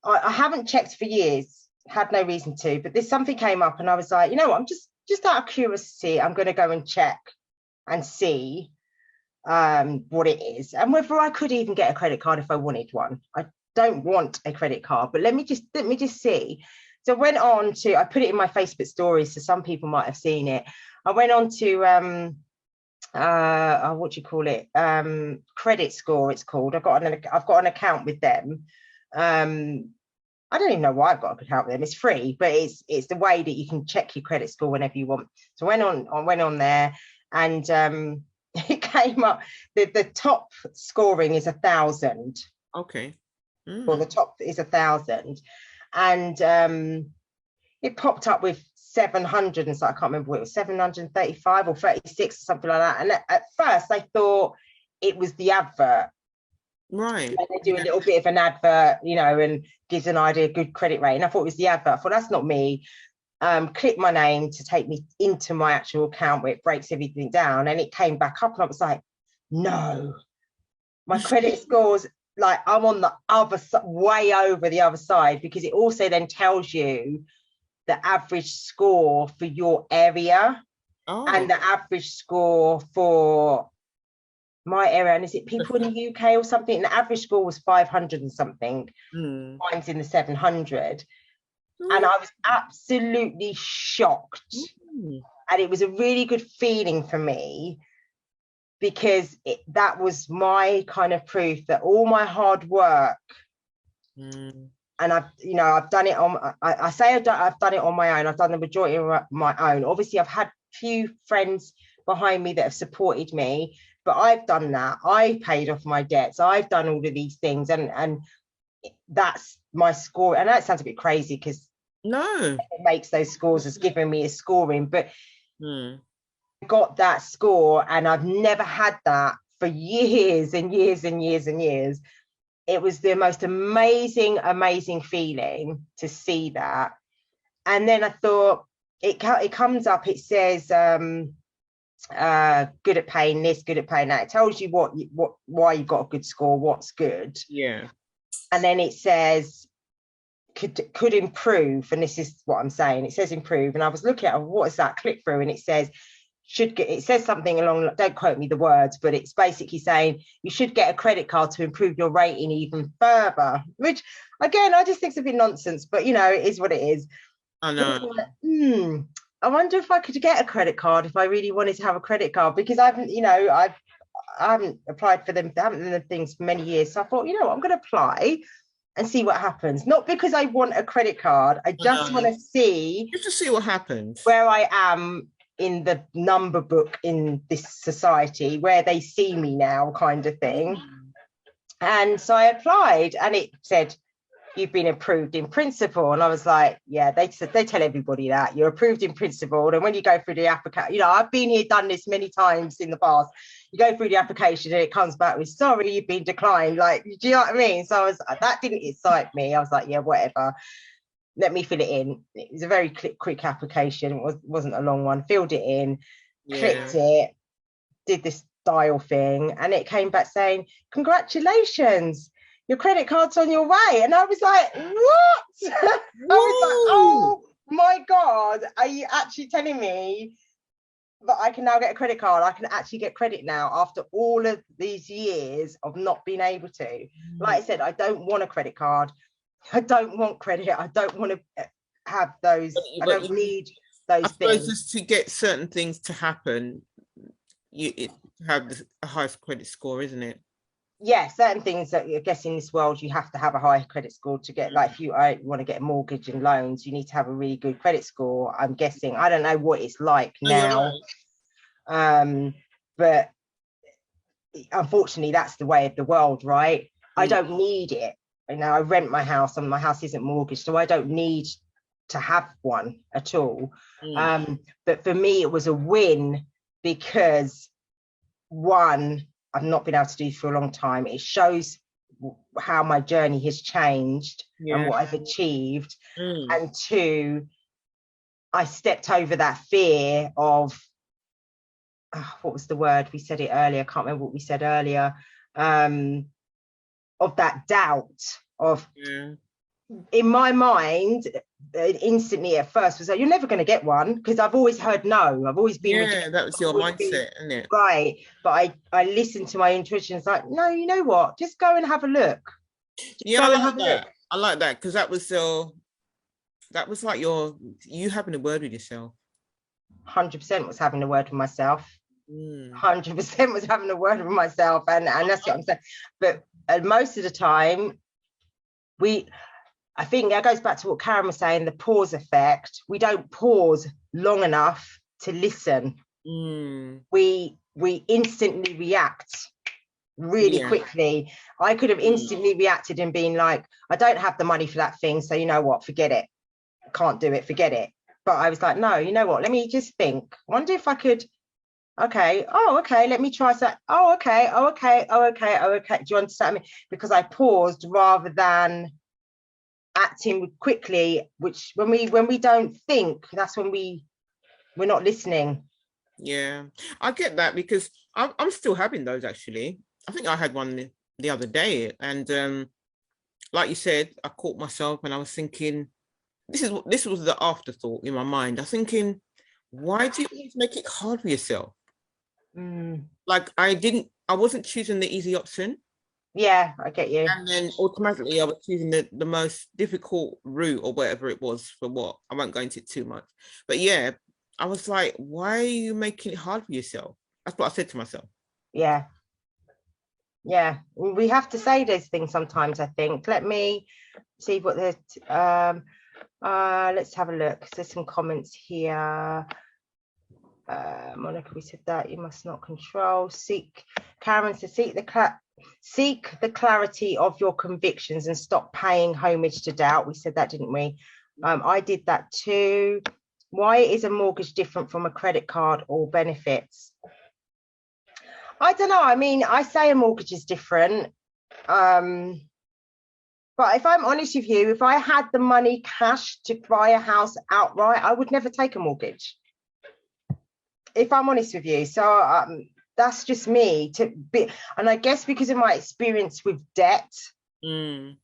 [SPEAKER 1] I haven't checked for years, had no reason to, but this something came up and I was like, you know what, I'm just out of curiosity, I'm going to go and check and see what it is and whether I could even get a credit card if I wanted one. I don't want a credit card, but let me just see. So I went on to, I put it in my Facebook stories, so some people might have seen it. I went on to what do you call it, credit score it's called. I've got an account with them. I don't even know why I've got an account with them. It's free, but it's the way that you can check your credit score whenever you want. So I went on there, and it came up the top scoring is 1,000.
[SPEAKER 2] Okay.
[SPEAKER 1] Well, the top is 1,000, and it popped up with 700, and so I can't remember what it was, 735 or 36 or something like that. And at first I thought it was the advert.
[SPEAKER 2] Right.
[SPEAKER 1] And they do a little bit of an advert, you know, and gives an idea of good credit rating. I thought it was the advert. I thought, that's not me. Click my name to take me into my actual account where it breaks everything down, and it came back up, and I was like, no, my credit scores, like, I'm on the other side, way over the other side, because it also then tells you the average score for your area and the average score for my area. And is it people in the UK or something? And the average score was 500 and something. Mine's in the 700. And I was absolutely shocked. And it was a really good feeling for me, because that was my kind of proof that all my hard work, and I've done it on, I've done it on my own. I've done the majority of my own. Obviously, I've had few friends behind me that have supported me, but I've done that. I paid off my debts. I've done all of these things, and that's my score. And that sounds a bit crazy, because it makes those scores as giving me a scoring, but got that score, and I've never had that for years and years and years and years. It was the most amazing feeling to see that. And then I thought, it comes up, it says good at paying this, good at paying that. It tells you why you got a good score, what's good.
[SPEAKER 2] Yeah. And
[SPEAKER 1] then it says could improve, and this is what I'm saying, it says improve. And I was looking at what is that, click through, and it says it says something along, don't quote me the words, but it's basically saying you should get a credit card to improve your rating even further, which again I just think is a bit nonsense, but you know, it is what it is.
[SPEAKER 2] I know.
[SPEAKER 1] I wonder if I could get a credit card if I really wanted to have a credit card, because I haven't applied for them, haven't done the things for many years. So I thought, you know what, I'm going to apply and see what happens. Not because I want a credit card, I just want to see,
[SPEAKER 2] just to see what happens,
[SPEAKER 1] where I am in the number book in this society, where they see me now, kind of thing. And so I applied, and it said, you've been approved in principle. And I was like, yeah, they tell everybody that you're approved in principle. And when you go through the application, you know, I've been here, done this many times in the past. You go through the application and it comes back with, sorry, you've been declined. Like, do you know what I mean? So that didn't excite me. I was like, yeah, whatever. Let me fill it in. It was a very quick application. It wasn't a long one. Filled it in, clicked it, did this dial thing, and it came back saying, congratulations, your credit card's on your way. And I was like, what? I was like, oh my God, are you actually telling me that I can now get a credit card? I can actually get credit now after all of these years of not being able to. Like I said, I don't want a credit card. I don't want credit. I don't want to have those. I don't need those things.
[SPEAKER 2] Just to get certain things to happen, you have a high credit score, isn't it?
[SPEAKER 1] Yeah, certain things that I guess in this world you have to have a high credit score to get. Like, if you want to get a mortgage and loans, you need to have a really good credit score. I'm guessing. I don't know what it's like now, but unfortunately, that's the way of the world, right? I don't need it. You know, I rent my house and my house isn't mortgaged, so I don't need to have one at all. But for me, it was a win because one, I've not been able to do for a long time. It shows how my journey has changed and what I've achieved. And two, I stepped over that fear of, what was the word? We said it earlier. I can't remember what we said earlier. Of that doubt of, in my mind, instantly at first was like, you're never going to get one, because I've always heard no. I've always been rejected.
[SPEAKER 2] That was your mindset, isn't it?
[SPEAKER 1] Right. But I listened to my intuition. It's like, no, you know what? Just go and have a look.
[SPEAKER 2] I like that. I like that, because that was like you having a word with yourself.
[SPEAKER 1] 100% was having a word with myself. 100% was having a word with myself, and that's what I'm saying. But most of the time, I think that goes back to what Karen was saying, the pause effect. We don't pause long enough to listen. We instantly react really quickly. I could have instantly reacted and been like, I don't have the money for that thing, so you know what, forget it. I can't do it, forget it. But I was like, no, you know what, let me just think. I wonder if I could. Okay, let me try that. Okay. Do you understand me? Because I paused rather than acting quickly, which when we don't think, that's when we're not listening.
[SPEAKER 2] Yeah, I get that, because I'm still having those, actually. I think I had one the other day, and like you said, I caught myself and I was thinking, this was the afterthought in my mind. I was thinking, why do you always make it hard for yourself? Like I wasn't choosing the easy option.
[SPEAKER 1] Yeah, I get you.
[SPEAKER 2] And then automatically I was choosing the most difficult route, or whatever it was, for what. I won't go into it too much. But yeah, I was like, why are you making it hard for yourself? That's what I said to myself. Yeah.
[SPEAKER 1] We have to say those things sometimes, I think. Let me see what the let's have a look. There's some comments here. Monica, we said that you must not control. Karen said, seek the clarity of your convictions and stop paying homage to doubt. We said that, didn't we? I did that too. Why is a mortgage different from a credit card or benefits? I don't know. I mean, I say a mortgage is different. But if I'm honest with you, if I had the money cash to buy a house outright, I would never take a mortgage. If I'm honest with you. So that's just me and I guess because of my experience with debt in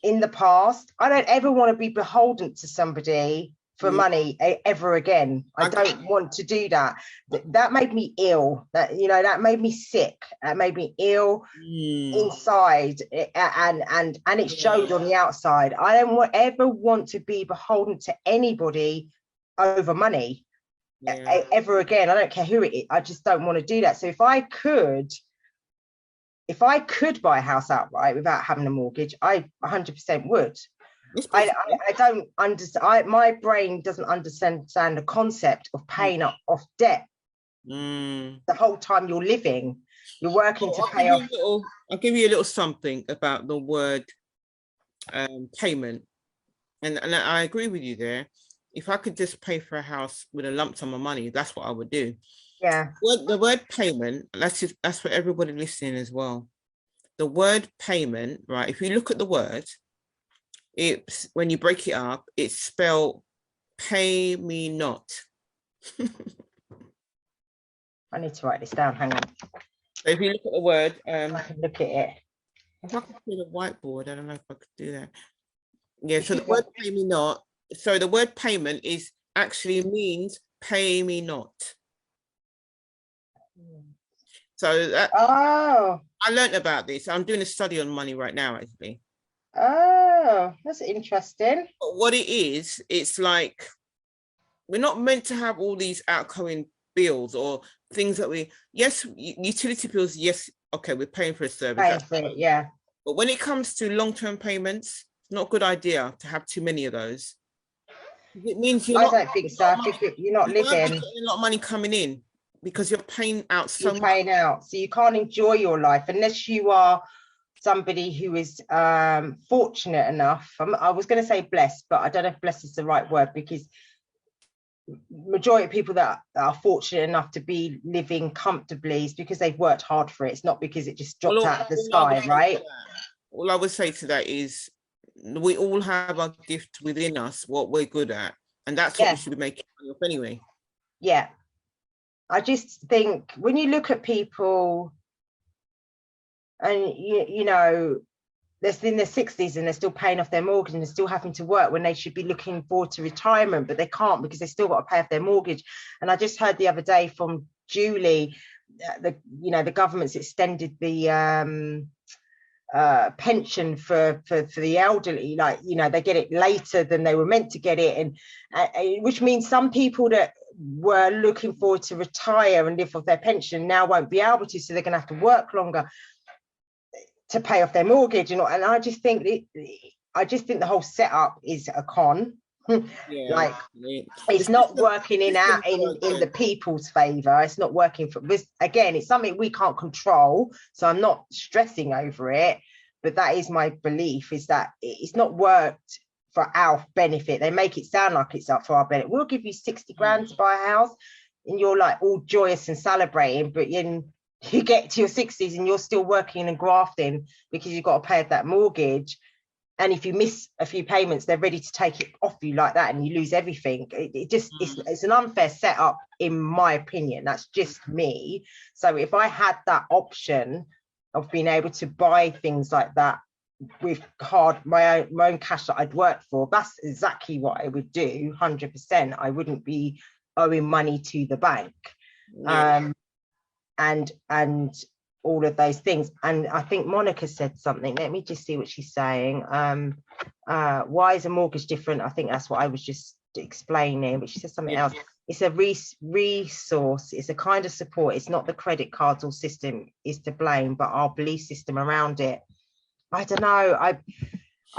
[SPEAKER 1] the past, I don't ever want to be beholden to somebody for money ever again. I don't want to do that. That made me ill. That made me sick. That made me ill inside, and it showed on the outside. I don't ever want to be beholden to anybody over money. Ever again. I don't care who it is. I just don't want to do that. So if I could buy a house outright without having a mortgage, I 100% would. I don't understand. My brain doesn't understand the concept of paying off debt the whole time you're living. You're working to pay off.
[SPEAKER 2] I'll give you a little something about the word payment, and I agree with you there. If I could just pay for a house with a lump sum of money, that's what I would do.
[SPEAKER 1] Yeah.
[SPEAKER 2] The word payment, that's for everybody listening as well. The word payment, right? If you look at the word, when you break it up, it's spelled pay me not.
[SPEAKER 1] I need to write this down. Hang on.
[SPEAKER 2] So if you look at the word,
[SPEAKER 1] I can look at it.
[SPEAKER 2] If I could see the whiteboard, I don't know if I could do that. Yeah. So the word pay me not. So the word payment actually means pay me not. So that, I learned about this. I'm doing a study on money right now, actually.
[SPEAKER 1] Oh, that's interesting.
[SPEAKER 2] But what it is, it's like we're not meant to have all these outgoing bills or things that utility bills. Yes, okay, we're paying for a service.
[SPEAKER 1] Yeah.
[SPEAKER 2] But when it comes to long-term payments, it's not a good idea to have too many of those. It means you're not living. A lot of money coming in because you're paying out so much.
[SPEAKER 1] So you can't enjoy your life unless you are somebody who is fortunate enough, I was going to say blessed, but I don't know if blessed is the right word, because majority of people that are fortunate enough to be living comfortably is because they've worked hard for it. It's not because it just dropped out of the sky, right?
[SPEAKER 2] All I would say to that is we all have our gift within us, what we're good at, and that's what we should be making money of anyway.
[SPEAKER 1] Yeah, I just think when you look at people and you know, they're in their 60s and they're still paying off their mortgage and they're still having to work when they should be looking forward to retirement, but they can't because they still got to pay off their mortgage. And I just heard the other day from Julie, the government's extended the pension for the elderly, like, you know, they get it later than they were meant to get it, and which means some people that were looking forward to retire and live off their pension now won't be able to, so they're going to have to work longer to pay off their mortgage. And I just think the whole setup is a con. Like, it's not working in the people's favor. It's not working for this. Again, it's something we can't control, so I'm not stressing over it, but that is my belief, is that it's not worked for our benefit. They make it sound like it's up for our benefit. We'll give you 60 grand to buy a house, and you're like all joyous and celebrating, but you get to your 60s and you're still working and grafting because you've got to pay that mortgage. And if you miss a few payments, they're ready to take it off you like that, and you lose everything. It's an unfair setup, in my opinion. That's just me. So if I had that option of being able to buy things like that with my own cash that I'd worked for, that's exactly what I would do. 100%. I wouldn't be owing money to the bank. And all of those things. And I think Monica said something. Let me just see what she's saying. Why is a mortgage different? I think that's what I was just explaining, but she said something else. It's a resource. It's a kind of support. It's not the credit cards or system is to blame, but our belief system around it. I don't know. I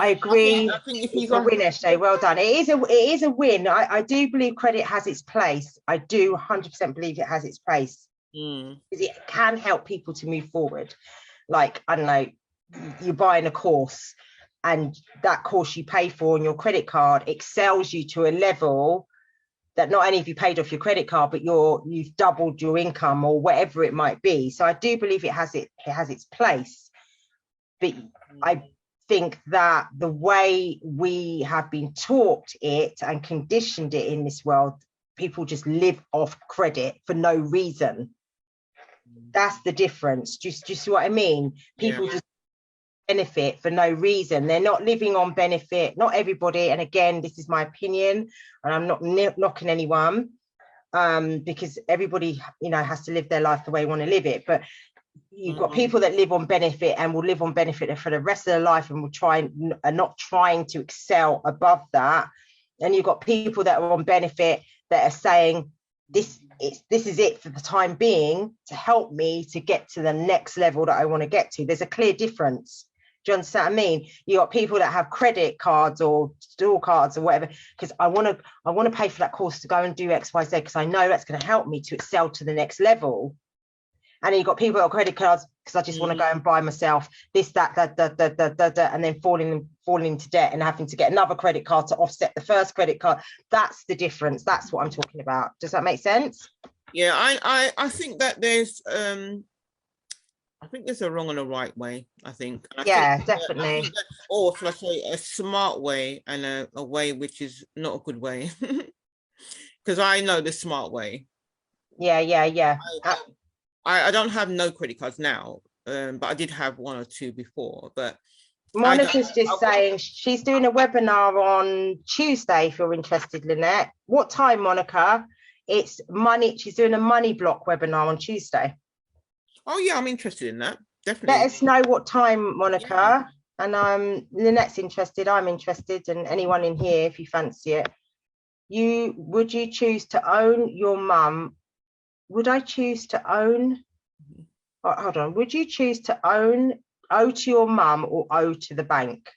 [SPEAKER 1] agree. I think it's a win, Eshe. Well done. It is a win. I do believe credit has its place. I do 100% believe it has its place. Because it can help people to move forward. Like, I don't know, you're buying a course, and that course you pay for on your credit card excels you to a level that not only have you paid off your credit card, but you've doubled your income or whatever it might be. So I do believe it has its place. But I think that the way we have been taught it and conditioned it in this world, people just live off credit for no reason. That's the difference. Do you see what I mean? People just benefit for no reason. They're not living on benefit. Not everybody. And again, this is my opinion, and I'm not knocking anyone, because everybody, has to live their life the way they want to live it. But you've got people that live on benefit and will live on benefit for the rest of their life, and are not trying to excel above that. And you've got people that are on benefit that are saying, this is it for the time being to help me to get to the next level that I want to get to. There's a clear difference. Do you understand what I mean? You got people that have credit cards or store cards or whatever, because I want to pay for that course to go and do X, Y, Z, because I know that's going to help me to excel to the next level. And then you've got people that have credit cards because I just want to go and buy myself this, that, and then falling into debt and having to get another credit card to offset the first credit card. That's the difference. That's what I'm talking about. Does that make sense?
[SPEAKER 2] Yeah, I think that there's a wrong and a right way. I think
[SPEAKER 1] definitely.
[SPEAKER 2] Or should I say a smart way and a way which is not a good way, because I know the smart way.
[SPEAKER 1] Yeah.
[SPEAKER 2] I don't have no credit cards now, but I did have one or two before. But
[SPEAKER 1] Monica's just saying she's doing a webinar on Tuesday if you're interested, Lynette. What time, Monica? It's money. She's doing a money block webinar on Tuesday.
[SPEAKER 2] Oh yeah, I'm interested in that. Definitely.
[SPEAKER 1] Let us know what time, Monica. Yeah. And Lynette's interested. I'm interested, and anyone in here, if you fancy it. Would you choose to own your mum? Would I choose to own? Oh, hold on. Would you choose to owe to your mum or owe to the bank?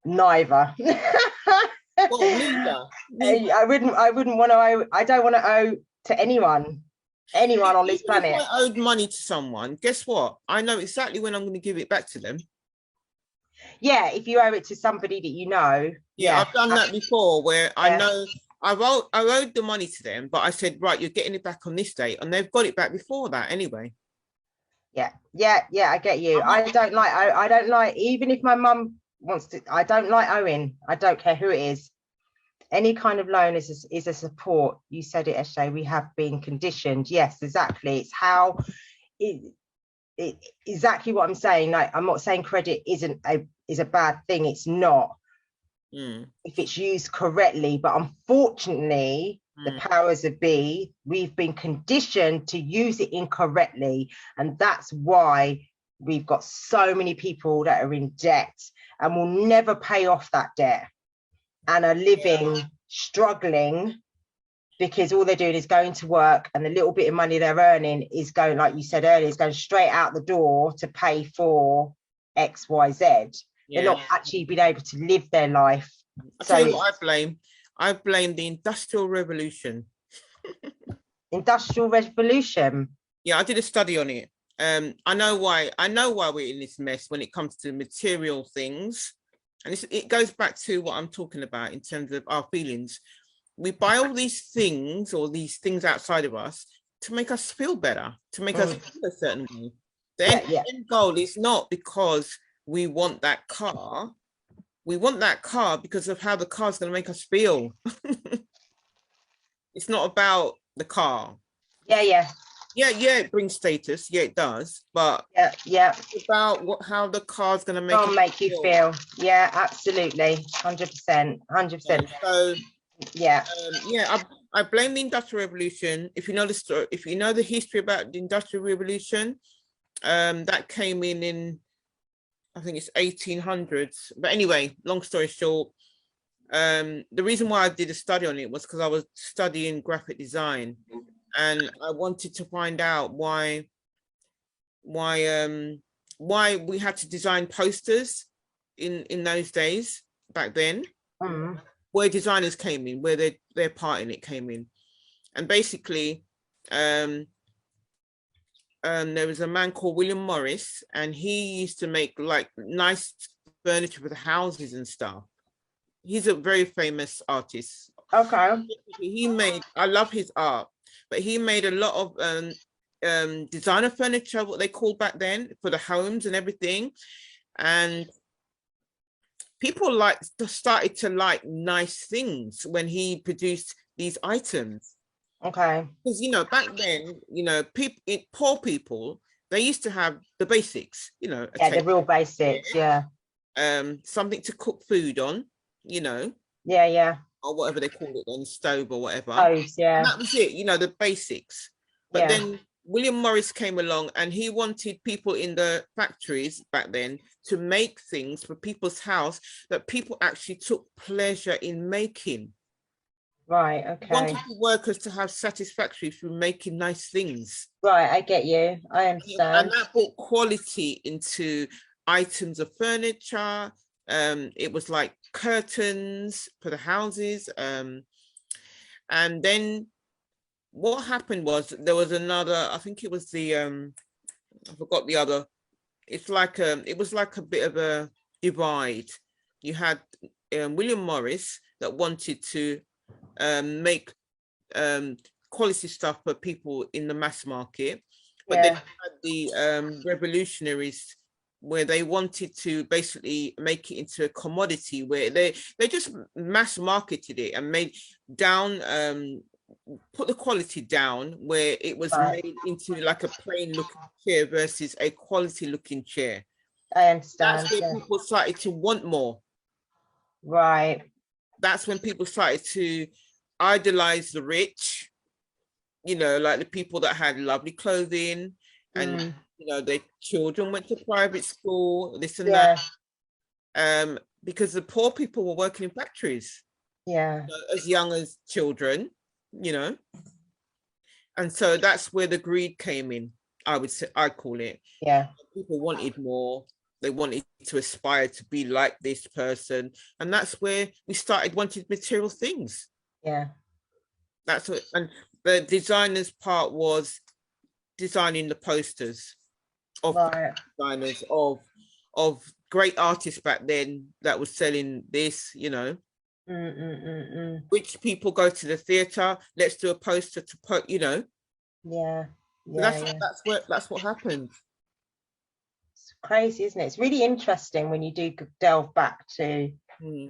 [SPEAKER 1] Neither.
[SPEAKER 2] Well, neither.
[SPEAKER 1] I wouldn't want to owe. I don't want to owe to anyone. anyone on this
[SPEAKER 2] Even if
[SPEAKER 1] planet.
[SPEAKER 2] I owed money to someone, guess what? I know exactly when I'm going to give it back to them.
[SPEAKER 1] Yeah, if you owe it to somebody that you know.
[SPEAKER 2] Yeah, I've done that before where I know I owed the money to them, but I said, right, you're getting it back on this date, and they've got it back before that anyway.
[SPEAKER 1] Yeah, I get you. I don't like, even if my mum wants to, I don't like owing. I don't care who it is. Any kind of loan is a support. You said it, Eshe, we have been conditioned. Yes, exactly. It's how exactly what I'm saying. Like, I'm not saying credit is a bad thing. It's not. If it's used correctly, but unfortunately the powers that be, we've been conditioned to use it incorrectly, and that's why we've got so many people that are in debt and will never pay off that debt and are living struggling because all they're doing is going to work, and the little bit of money they're earning is going, like you said earlier, is going straight out the door to pay for XYZ. They're not actually being able to live their life.
[SPEAKER 2] I'll tell you what I blame. I blame the Industrial Revolution.
[SPEAKER 1] Industrial Revolution?
[SPEAKER 2] Yeah, I did a study on it. I know why we're in this mess when it comes to material things. And it goes back to what I'm talking about in terms of our feelings. We buy all these things or these things outside of us to make us feel better, to make us feel a certain way. The end goal is not because we want that car. We want that car because of how the car is going to make us feel. It's not about the car. Yeah, it brings status. Yeah, it does. But it's about how the car's going to make
[SPEAKER 1] you feel. Yeah, absolutely. 100%. 100%.
[SPEAKER 2] So, I blame the Industrial Revolution. If you know the story, if you know the history about the Industrial Revolution, that came in I think it's 1800s. But anyway, long story short, the reason why I did a study on it was because I was studying graphic design, and I wanted to find out why we had to design posters in those days back then, where designers came in, where their part in it came in. And basically, there was a man called William Morris, and he used to make like nice furniture for the houses and stuff. He's a very famous artist.
[SPEAKER 1] Okay.
[SPEAKER 2] I love his art, but he made a lot of designer furniture, what they called back then, for the homes and everything. And people started to like nice things when he produced these items.
[SPEAKER 1] Okay.
[SPEAKER 2] Because back then, poor people, they used to have the basics, the
[SPEAKER 1] real basics,
[SPEAKER 2] something to cook food on, or whatever they call it on, stove or whatever. And that was it, the basics. But then William Morris came along, and he wanted people in the factories back then to make things for people's house that people actually took pleasure in making.
[SPEAKER 1] Right, okay.
[SPEAKER 2] Wanted the workers to have satisfaction through making nice things.
[SPEAKER 1] Right, I get you. I understand.
[SPEAKER 2] And that brought quality into items of furniture. It was like curtains for the houses. And then what happened was there was another, I think it was the, I forgot the other. It was like a bit of a divide. You had William Morris that wanted to make quality stuff for people in the mass market, but then you had the revolutionaries, where they wanted to basically make it into a commodity, where they just mass marketed it and made down put the quality down, where it was made into like a plain looking chair versus a quality looking chair.
[SPEAKER 1] I understand.
[SPEAKER 2] That's where people started to want more.
[SPEAKER 1] Right.
[SPEAKER 2] That's when people started to idolize the rich, like the people that had lovely clothing, and their children went to private school, this and that, because the poor people were working in factories, as young as children, and so that's where the greed came in. I call it. People wanted more. They wanted to aspire to be like this person, and that's where we started wanting material things.
[SPEAKER 1] That's
[SPEAKER 2] what, and the designer's part was designing the posters of designers of great artists back then that was selling this, you know. Which people go to the theatre, let's do a poster to put, you know. That's what happened.
[SPEAKER 1] It's crazy, isn't it? It's really interesting when you do delve back to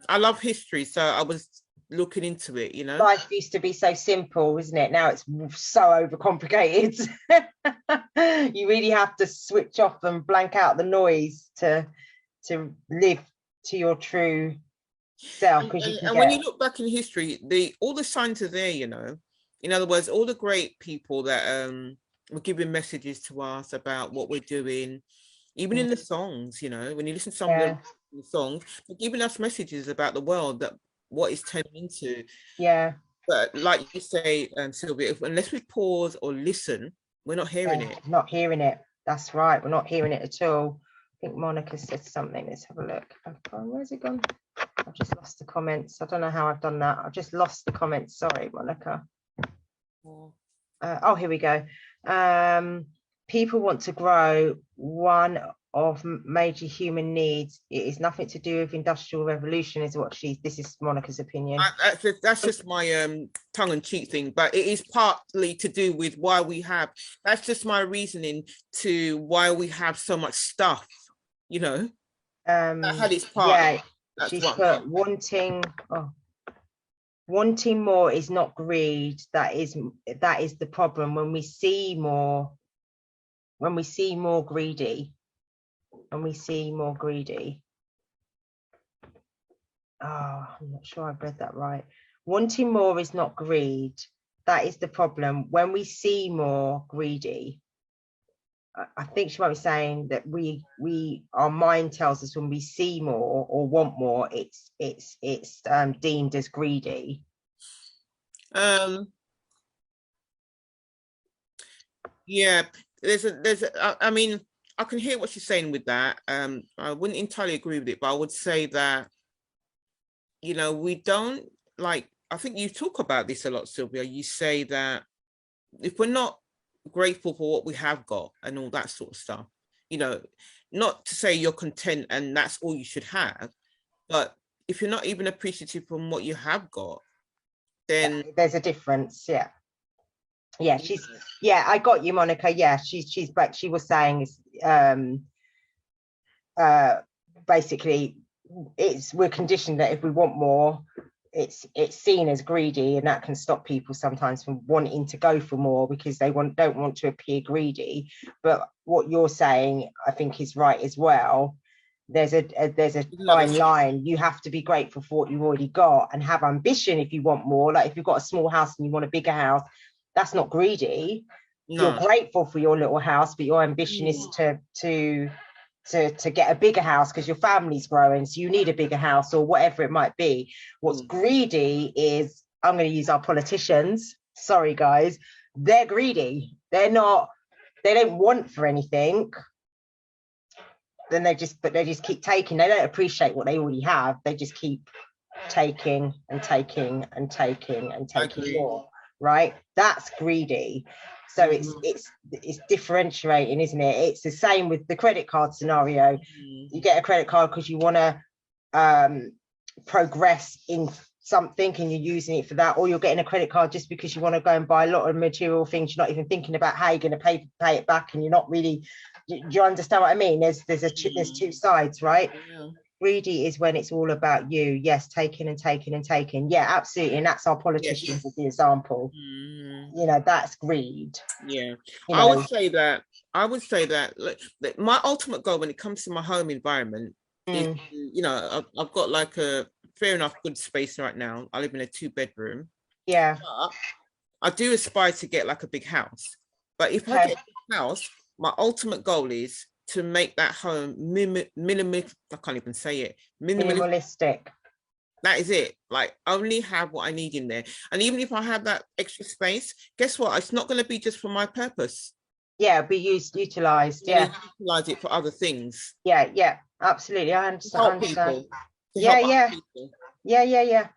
[SPEAKER 2] I love history, so I was looking into it, you know.
[SPEAKER 1] Life used to be so simple, isn't it? Now it's so overcomplicated. You really have to switch off and blank out the noise to live to your true self.
[SPEAKER 2] And when you look back in history, all the signs are there, you know. In other words, all the great people that were giving messages to us about what we're doing, even in the songs, you know, when you listen to some of the songs, they're giving us messages about the world, that what it's turning into. But like you say, Sylvia, unless we pause or listen, we're not hearing it.
[SPEAKER 1] Not hearing it. That's right. We're not hearing it at all. I think Monica said something. Let's have a look. Where's it gone? I've just lost the comments. I don't know how I've done that. I've just lost the comments. Sorry, Monica. Oh, here we go. People want to grow. One of major human needs. It is nothing to do with industrial revolution, is what this is Monica's opinion.
[SPEAKER 2] That's just my tongue-in-cheek thing, but it is partly to do with why we have, that's just my reasoning to why we have so much stuff, you know. That had its part.
[SPEAKER 1] Yeah, she's put wanting more is not greed. That is the problem. When we see more greedy, I'm not sure I've read that right. Wanting more is not greed. That is the problem. When we see more greedy, I think she might be saying that our mind tells us when we see more or want more, it's deemed as greedy.
[SPEAKER 2] Yeah, I mean, I can hear what she's saying with that. I wouldn't entirely agree with it, but I would say that, you know, we don't, like, I think you talk about this a lot, Sylvia. You say that if we're not grateful for what we have got and all that sort of stuff, you know, not to say you're content and that's all you should have, but if you're not even appreciative from what you have got, then
[SPEAKER 1] there's a difference. I got you, Monica. She's back. She was saying basically we're conditioned that if we want more, it's seen as greedy, and that can stop people sometimes from wanting to go for more because they don't want to appear greedy. But what you're saying, I think, is right as well. There's a fine line. You have to be grateful for what you've already got and have ambition if you want more. Like if you've got a small house and you want a bigger house, that's not greedy. No. You're grateful for your little house, but your ambition is to get a bigger house because your family's growing, so you need a bigger house or whatever it might be. What's greedy is, I'm going to use our politicians. Sorry, guys. They're greedy. They don't want for anything. Then they just keep taking. They don't appreciate what they already have. They just keep taking and taking and taking and taking more. Right? That's greedy. So it's differentiating, isn't it? It's the same with the credit card scenario. You get a credit card because you want to progress in something and you're using it for that, or you're getting a credit card just because you want to go and buy a lot of material things. You're not even thinking about how you're going to pay it back, and you're not really. Do you understand what I mean? There's two sides, right? Yeah. Greedy is when it's all about you. Yes, taking and taking and taking. Yeah, absolutely. And that's our politicians as the example. You know, that's greed.
[SPEAKER 2] Yeah. I would say that like, my ultimate goal when it comes to my home environment is, you know, I've got like a fair enough good space right now. I live in a 2-bedroom.
[SPEAKER 1] Yeah.
[SPEAKER 2] But I do aspire to get like a big house. But if I get a big house, my ultimate goal is to make that home I can't even say it.
[SPEAKER 1] Minimalistic.
[SPEAKER 2] That is it. Like, only have what I need in there. And even if I have that extra space, guess what? It's not going to be just for my purpose.
[SPEAKER 1] Yeah, be utilized. Yeah.
[SPEAKER 2] Utilize it for other things.
[SPEAKER 1] Yeah, absolutely. I understand.
[SPEAKER 2] People.
[SPEAKER 1] Yeah.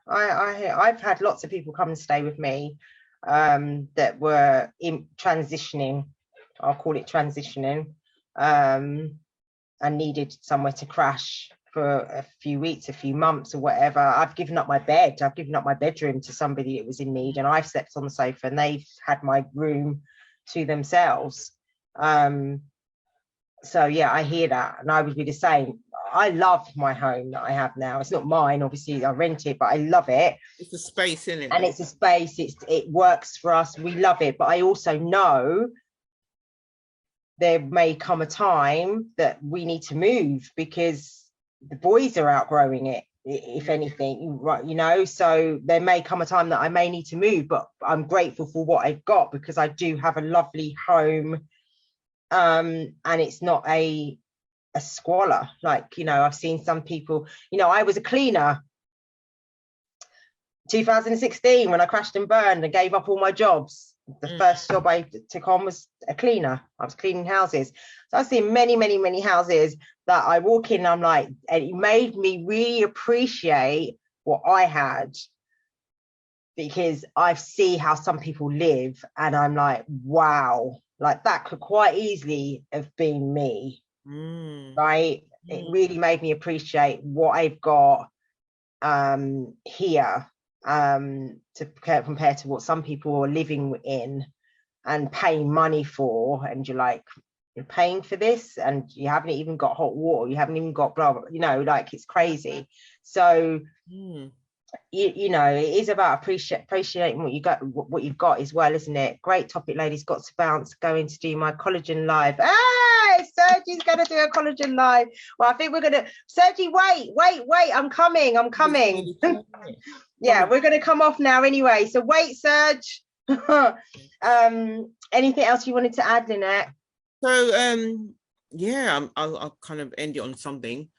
[SPEAKER 1] I've had lots of people come and stay with me. that were in transitioning, I'll call it transitioning, and needed somewhere to crash for a few weeks, a few months or whatever. I've given up my bed, I've given up my bedroom to somebody that was in need, and I've slept on the sofa and they've had my room to themselves. So yeah, I hear that, and I would be the same. I love my home that I have now. It's not mine, obviously, I rent it, but I love it.
[SPEAKER 2] It's a space, isn't it?
[SPEAKER 1] And it's a space, it works for us, we love it. But I also know there may come a time that we need to move because the boys are outgrowing it, if anything, right? You know, so there may come a time that I may need to move, but I'm grateful for what I've got because I do have a lovely home, and it's not a squalor. Like, you know, I've seen some people, you know, I was a cleaner 2016 when I crashed and burned and gave up all my jobs. The first job I took on was a cleaner. I was cleaning houses. So I've seen many houses that I walk in and I'm like, and it made me really appreciate what I had, because I see how some people live and I'm like, wow, like that could quite easily have been me. Right? It really made me appreciate what I've got here, to compare to what some people are living in and paying money for, and you're like, you're paying for this and you haven't even got hot water, you haven't even got blah, blah, you know, like it's crazy. So you know, it is about appreciating what you got, what you've got as well, isn't it? Great topic, ladies. Got to bounce, going to do my collagen live. Hey, Sergi's gonna do a collagen live. Well, I think we're gonna, Sergi, wait, I'm coming. Yeah, we're gonna come off now anyway, so wait, Serge. Anything else you wanted to add, Lynette?
[SPEAKER 2] So yeah, I'll kind of end it on something.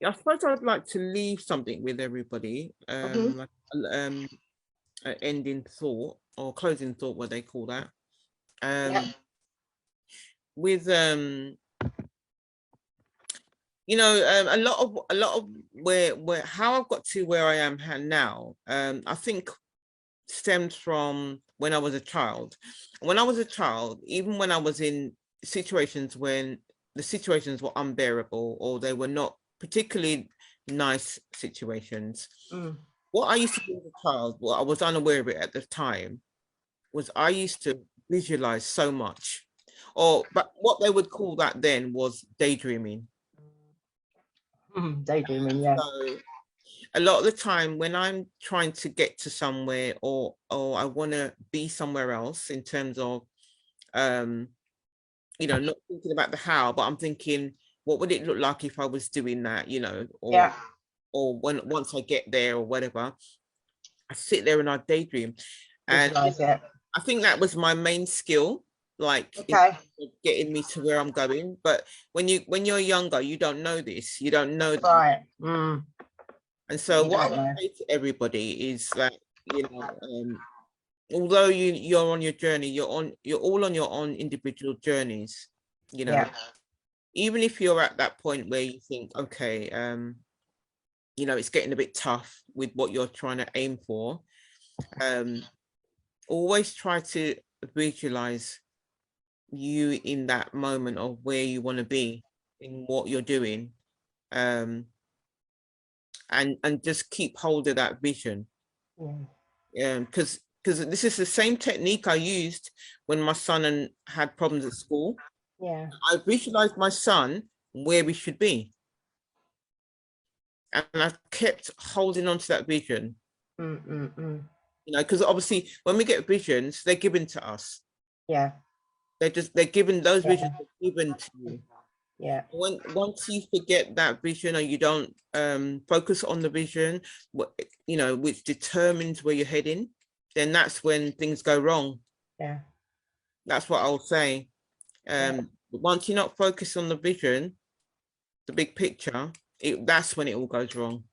[SPEAKER 2] I suppose I'd like to leave something with everybody, like an ending thought or closing thought, what they call that. With you know, a lot of where how I've got to where I am now, I think stems from when I was a child. When I was a child, even when I was in situations when the situations were unbearable or they were not particularly nice situations, what I used to do as a child, well, I was unaware of it at the time, was I used to visualize so much, but what they would call that then was daydreaming.
[SPEAKER 1] Daydreaming, yeah.
[SPEAKER 2] So a lot of the time when I'm trying to get to somewhere or I want to be somewhere else in terms of you know, not thinking about the how, but I'm thinking, what would it look like if I was doing that, you know, or once I get there or whatever, I sit there and I daydream. And I think that was my main skill, like getting me to where I'm going. But when you're younger, you don't know this, you don't know that.
[SPEAKER 1] Right.
[SPEAKER 2] And so what I would say to everybody is that, you know, although you're on your journey, you're all on your own individual journeys, you know. Even if you're at that point where you think, okay, you know, it's getting a bit tough with what you're trying to aim for, always try to visualize you in that moment of where you want to be in what you're doing, and just keep hold of that vision. Because this is the same technique I used when my son had problems at school. I visualized my son where we should be, and I kept holding on to that vision. You know, because obviously when we get visions, they're given to us. They're given, those visions are given to you. Once you forget that vision or you don't focus on the vision, you know, which determines where you're heading, then that's when things go wrong. That's what I'll say. Once you're not focused on the vision, the big picture, that's when it all goes wrong.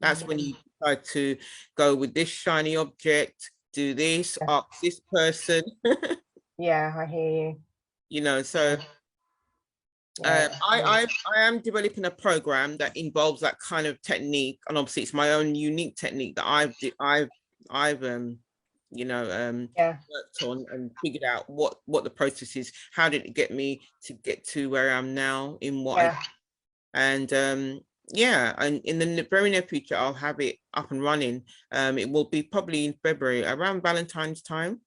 [SPEAKER 2] That's when you try to go with this shiny object, do this, ask this person.
[SPEAKER 1] I hear you.
[SPEAKER 2] You know, so I am developing a program that involves that kind of technique, and obviously it's my own unique technique that I've I've you know, worked on and figured out what the process is. How did it get me to where I am now in what and in the very near future, I'll have it up and running. It will be probably in February, around Valentine's time.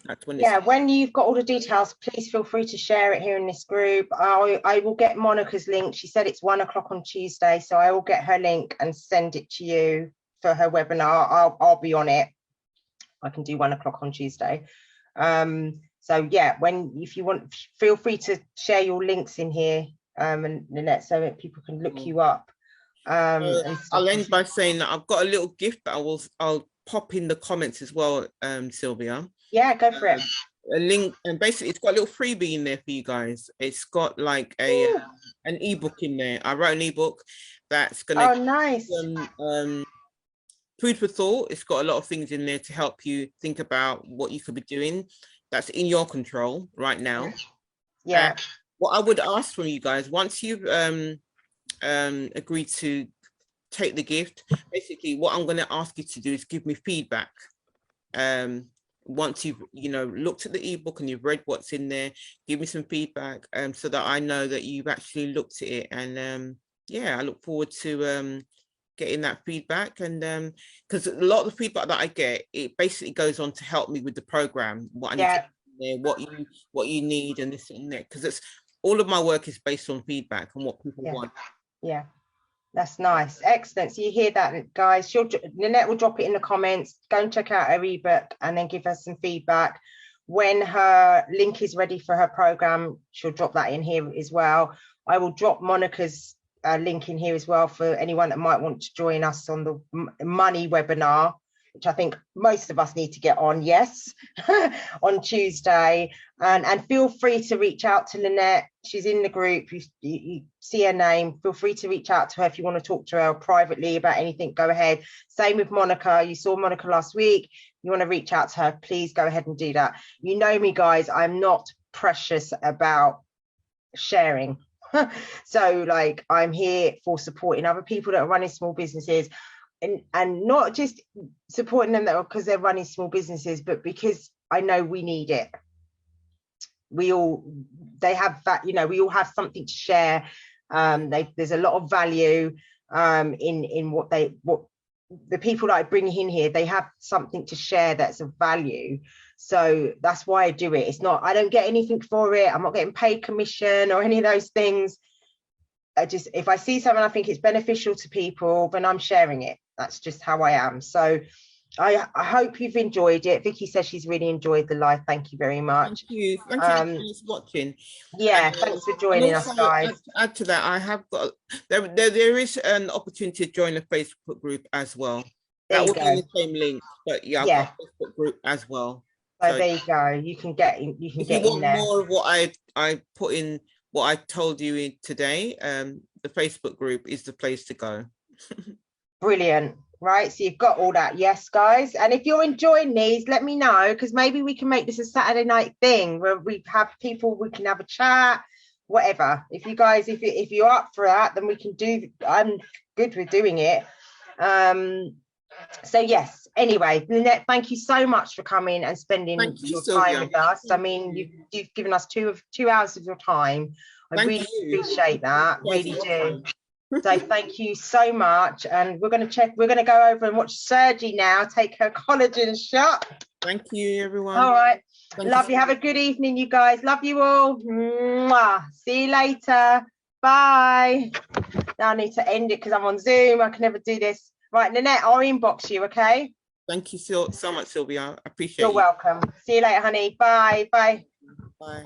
[SPEAKER 2] That's when
[SPEAKER 1] when you've got all the details, please feel free to share it here in this group. I will get Monica's link. She said it's 1 o'clock on Tuesday, so I will get her link and send it to you for her webinar. I'll be on it. I can do 1 o'clock on Tuesday. So yeah, if you want, feel free to share your links in here, and Lynette, so that people can look you up.
[SPEAKER 2] I'll end by saying that I've got a little gift that I'll pop in the comments as well, Sylvia.
[SPEAKER 1] Yeah, go for it.
[SPEAKER 2] A link, and basically it's got a little freebie in there for you guys. It's got like an ebook in there. I wrote an ebook that's gonna
[SPEAKER 1] nice.
[SPEAKER 2] Food for thought. It's got a lot of things in there to help you think about what you could be doing that's in your control right now.
[SPEAKER 1] Yeah.
[SPEAKER 2] What I would ask from you guys, once you've agreed to take the gift, basically what I'm going to ask you to do is give me feedback. Once you've looked at the ebook and you've read what's in there, give me some feedback so that I know that you've actually looked at it. And I look forward to getting that feedback. And because a lot of the feedback that I get, it basically goes on to help me with the program, what I need to do there, what you need, and this and that, because it's all of my work is based on feedback and what people want.
[SPEAKER 1] Yeah, that's nice. Excellent. So you hear that, guys. Lynette will drop it in the comments. Go and check out her ebook and then give us some feedback. When her link is ready for her program, she'll drop that in here as well. I will drop Monica's link in here as well for anyone that might want to join us on the money webinar, which I think most of us need to get on, on Tuesday. And feel free to reach out to Lynette. She's in the group. You see her name. Feel free to reach out to her if you want to talk to her privately about anything. Go ahead. Same with Monica. You saw Monica last week. You want to reach out to her, please go ahead and do that. You know me, guys. I'm not precious about sharing. So like, I'm here for supporting other people that are running small businesses. And not just supporting them because they're running small businesses, but because I know we need it. They have that, we all have something to share. There's a lot of value in what the people that I bring in here, they have something to share that's of value. So that's why I do it. It's not, I don't get anything for it. I'm not getting paid commission or any of those things. If I see something I think it's beneficial to people, then I'm sharing it. That's just how I am. So I hope you've enjoyed it. Vicky says she's really enjoyed the live. Thank you very much.
[SPEAKER 2] Thank you. Thank you for watching.
[SPEAKER 1] Yeah, thanks for joining us, guys.
[SPEAKER 2] Add to that, I have got there is an opportunity to join the Facebook group as well. That will be in the same link, but I've got a Facebook group as well.
[SPEAKER 1] So there you go. You can get in.
[SPEAKER 2] If you want more of what I put in, what I told you today, the Facebook group is the place to go.
[SPEAKER 1] Brilliant. Right, so you've got all that. Yes, guys. And if you're enjoying these, let me know, because maybe we can make this a Saturday night thing where we have people, we can have a chat, whatever. If you guys, if you're up for that, then we can do. I'm good with doing it. So yes, anyway, Lynette, thank you so much for coming and spending your time with us. I mean, you've given us 2 hours of your time. I really appreciate that. Really do. So thank you so much. And we're going to go over and watch Sergi now take her collagen shot.
[SPEAKER 2] Thank you, everyone.
[SPEAKER 1] All right. Love you. Have a good evening, you guys. Love you all. Mwah. See you later. Bye. Now I need to end it because I'm on Zoom. I can never do this. Right, Lynette, I'll inbox you, okay?
[SPEAKER 2] Thank you so much, Sylvia. I appreciate it.
[SPEAKER 1] You're welcome. See you later, honey. Bye. Bye.
[SPEAKER 2] Bye.